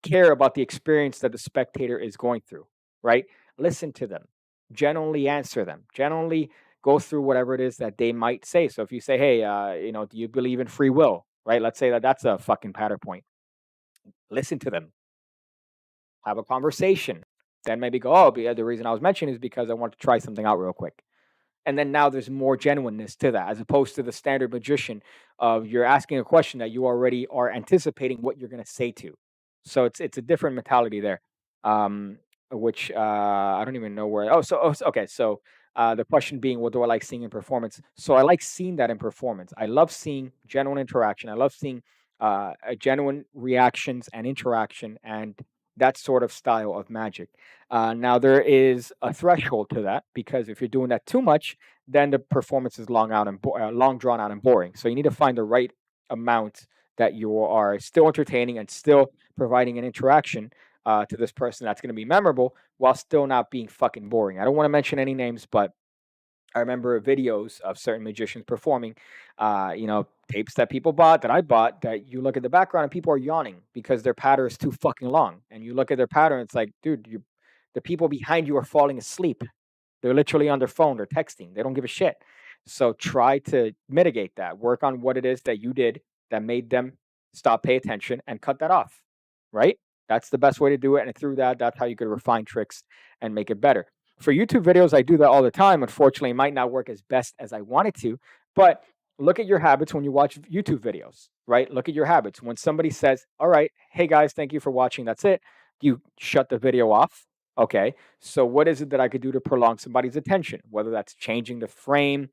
care about the experience that the spectator is going through, right? Listen to them, genuinely answer them, genuinely go through whatever it is that they might say. So if you say, "Hey, do you believe in free will?" Right? Let's say that that's a fucking patter point. Listen to them, have a conversation, then maybe go, "Oh, the reason I was mentioning is because I want to try something out real quick." And then now there's more genuineness to that, as opposed to the standard magician of you're asking a question that you already are anticipating what you're going to say to. So it's a different mentality there, um, which I don't even know where. Okay. So the question being, what do I like seeing in performance? So I like seeing that in performance. I love seeing genuine interaction. I love seeing genuine reactions and interaction and that sort of style of magic. Now there is a threshold to that because if you're doing that too much, then the performance is long drawn out and boring. So you need to find the right amount that you are still entertaining and still providing an interaction to this person that's going to be memorable while still not being fucking boring. I don't want to mention any names, but I remember videos of certain magicians performing, tapes that people bought, that I bought, that you look at the background and people are yawning because their pattern is too fucking long. And you look at their pattern, it's like, dude, the people behind you are falling asleep. They're literally on their phone, they're texting, they don't give a shit. So try to mitigate that. Work on what it is that you did that made them stop pay attention and cut that off. Right? That's the best way to do it. And through that, that's how you could refine tricks and make it better. For YouTube videos, I do that all the time. Unfortunately, it might not work as best as I wanted to, but look at your habits when you watch YouTube videos, right? Look at your habits. When somebody says, "All right, hey guys, thank you for watching. That's it." You shut the video off. Okay. So what is it that I could do to prolong somebody's attention? Whether that's changing the frame,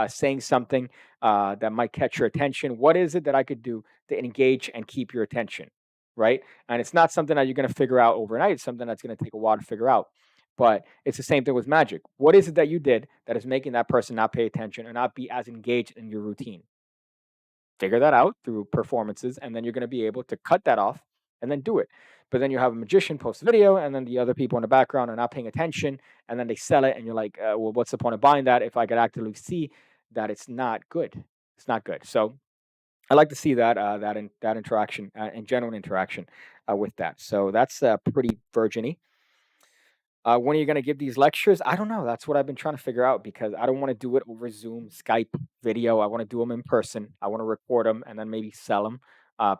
saying something that might catch your attention. What is it that I could do to engage and keep your attention? Right. And it's not something that you're going to figure out overnight. It's something that's going to take a while to figure out. But it's the same thing with magic. What is it that you did that is making that person not pay attention or not be as engaged in your routine? Figure that out through performances, and then you're going to be able to cut that off and then do it. But then you have a magician post a video, and then the other people in the background are not paying attention, and then they sell it, and you're like, well, what's the point of buying that if I could actively see that it's not good? It's not good. So I like to see that interaction and genuine interaction with that. So that's pretty virginy. When are you going to give these lectures? I don't know. That's what I've been trying to figure out because I don't want to do it over Zoom, Skype, video. I want to do them in person. I want to record them and then maybe sell them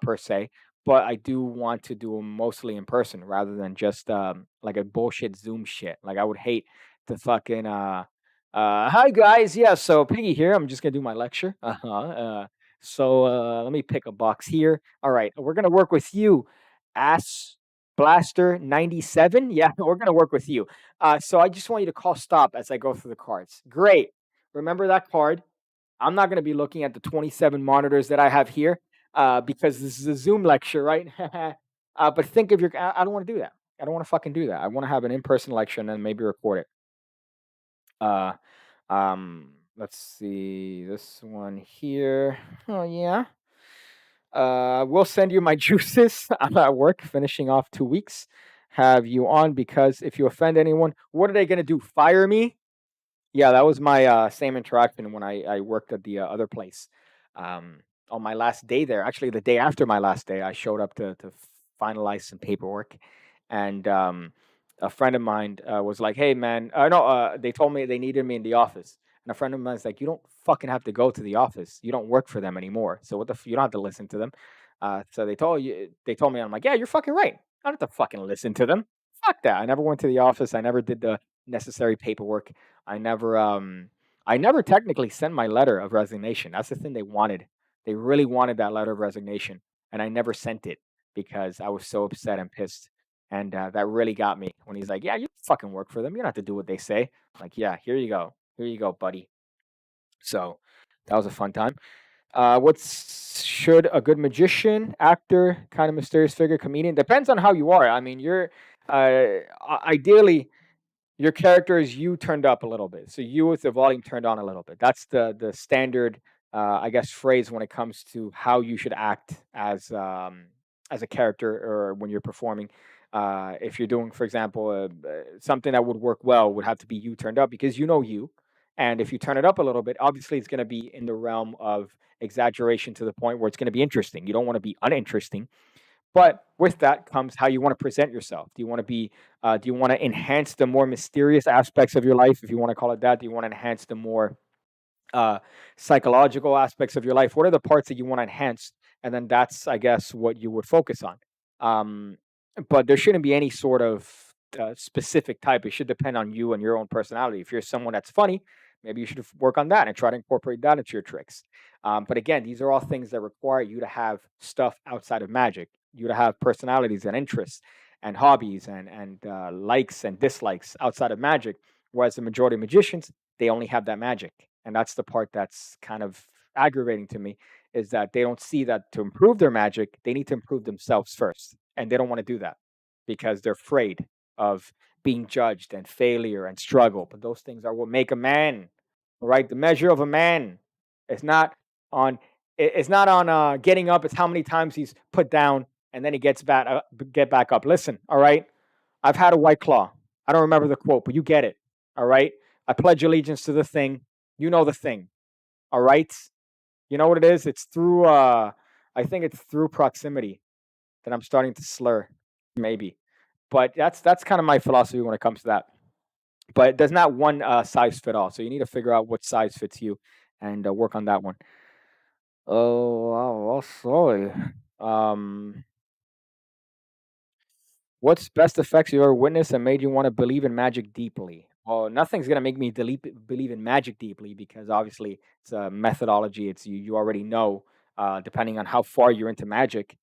per se. But I do want to do them mostly in person rather than just like a bullshit Zoom shit. Like I would hate to fucking hi guys, yeah. So Piggy here. I'm just gonna do my lecture. So let me pick a box here. All right, we're gonna work with you, ass Blaster 97. Yeah, we're going to work with you. So I just want you to call stop as I go through the cards. Great. Remember that card. I'm not going to be looking at the 27 monitors that I have here because this is a Zoom lecture, right? But think of I don't want to do that. I don't want to fucking do that. I want to have an in-person lecture and then maybe record it. Uh, let's see this one here. Oh, yeah. We'll send you my juices. I'm at work finishing off 2 weeks. Have you on because if you offend anyone, what are they going to do? Fire me? Yeah, that was my same interaction when I worked at the other place. On my last day there, actually, the day after my last day, I showed up to finalize some paperwork. And a friend of mine was like, "Hey, man, no, they told me they needed me in the office." And a friend of mine's like, "You don't fucking have to go to the office. You don't work for them anymore. So you don't have to listen to them." So they told me, I'm like, "Yeah, you're fucking right. I don't have to fucking listen to them. Fuck that. I never went to the office. I never did the necessary paperwork. I never technically sent my letter of resignation. That's the thing they wanted. They really wanted that letter of resignation, and I never sent it because I was so upset and pissed. And that really got me when he's like, "Yeah, you fucking work for them. You don't have to do what they say." I'm like, "Yeah, here you go, buddy." So that was a fun time. Should a good magician, actor, kind of mysterious figure, comedian? Depends on how you are. I mean, you're ideally your character is you turned up a little bit. So you with the volume turned on a little bit. That's the standard, I guess, phrase when it comes to how you should act as a character or when you're performing. If you're doing, for example, something that would work well would have to be you turned up because you know you, And if you turn it up a little bit, obviously it's going to be in the realm of exaggeration to the point where it's going to be interesting. You don't want to be uninteresting, but with that comes how you want to present yourself. Do you want to be, do you want to enhance the more mysterious aspects of your life, if you want to call it that? Do you want to enhance the more uh, psychological aspects of your life? What are the parts that you want to enhance? And then that's, I guess, what you would focus on. Um, but there shouldn't be any sort of specific type. It should depend on you and your own personality. If you're someone that's funny, maybe you should work on that and try to incorporate that into your tricks. But again, these are all things that require you to have stuff outside of magic. You to have personalities and interests and hobbies and likes and dislikes outside of magic. Whereas the majority of magicians, they only have that magic. And that's the part that's kind of aggravating to me, is that they don't see that to improve their magic, they need to improve themselves first. And they don't want to do that because they're afraid of being judged and failure and struggle. But those things are what make a man, right? The measure of a man is not on it's not on getting up, it's how many times he's put down and then he get back up. Listen, all right? I've had a white claw. I don't remember the quote, but you get it. All right. I pledge allegiance to the thing. You know the thing. All right. You know what it is? It's through I think it's through proximity that I'm starting to slur, maybe. But that's kind of my philosophy when it comes to that. But there's not one size fit all. So you need to figure out what size fits you and work on that one. Oh, wow, oh, sorry. Um, What's best effects you ever witnessed and made you want to believe in magic deeply? Well, nothing's gonna make me believe in magic deeply because obviously it's a methodology. It's you already know. Depending on how far you're into magic,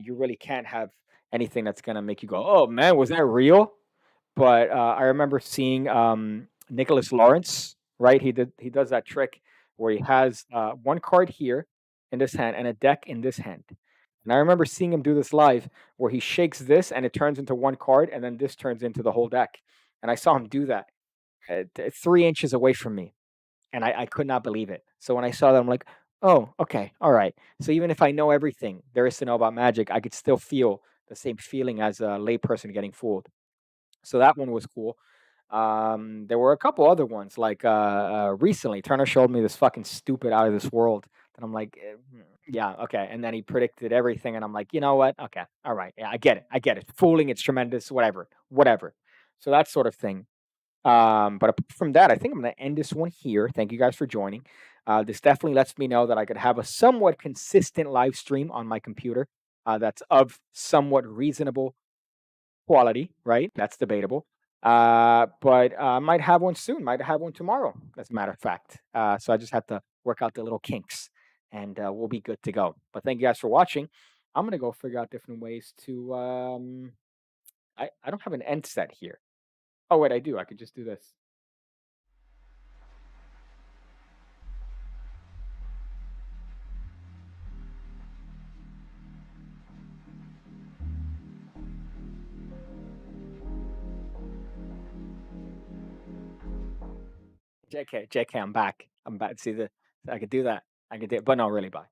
you really can't have anything that's gonna make you go, "Oh man, was that real?" But I remember seeing Nicholas Lawrence. Right, he does that trick where he has one card here in this hand and a deck in this hand. And I remember seeing him do this live where he shakes this and it turns into one card and then this turns into the whole deck. And I saw him do that 3 inches away from me. And I could not believe it. So when I saw that, I'm like, oh, okay, all right. So even if I know everything there is to know about magic, I could still feel the same feeling as a layperson getting fooled. So that one was cool. There were a couple other ones, like recently, Turner showed me this fucking stupid out of this world, and I'm like, yeah, okay. And then he predicted everything, and I'm like, you know what? Okay, all right, yeah, I get it. Fooling, it's tremendous, whatever, whatever. So that sort of thing. But apart from that, I think I'm going to end this one here. Thank you guys for joining. This definitely lets me know that I could have a somewhat consistent live stream on my computer that's of somewhat reasonable quality, right? That's debatable. But I might have one soon. Might have one tomorrow, as a matter of fact. So I just have to work out the little kinks, and we'll be good to go. But thank you guys for watching. I'm gonna go figure out different ways to. I don't have an end set here. Oh wait, I do. I could just do this. JK, JK, I'm back. I'm back. See the. I could do that. I could do, but no, really, bye.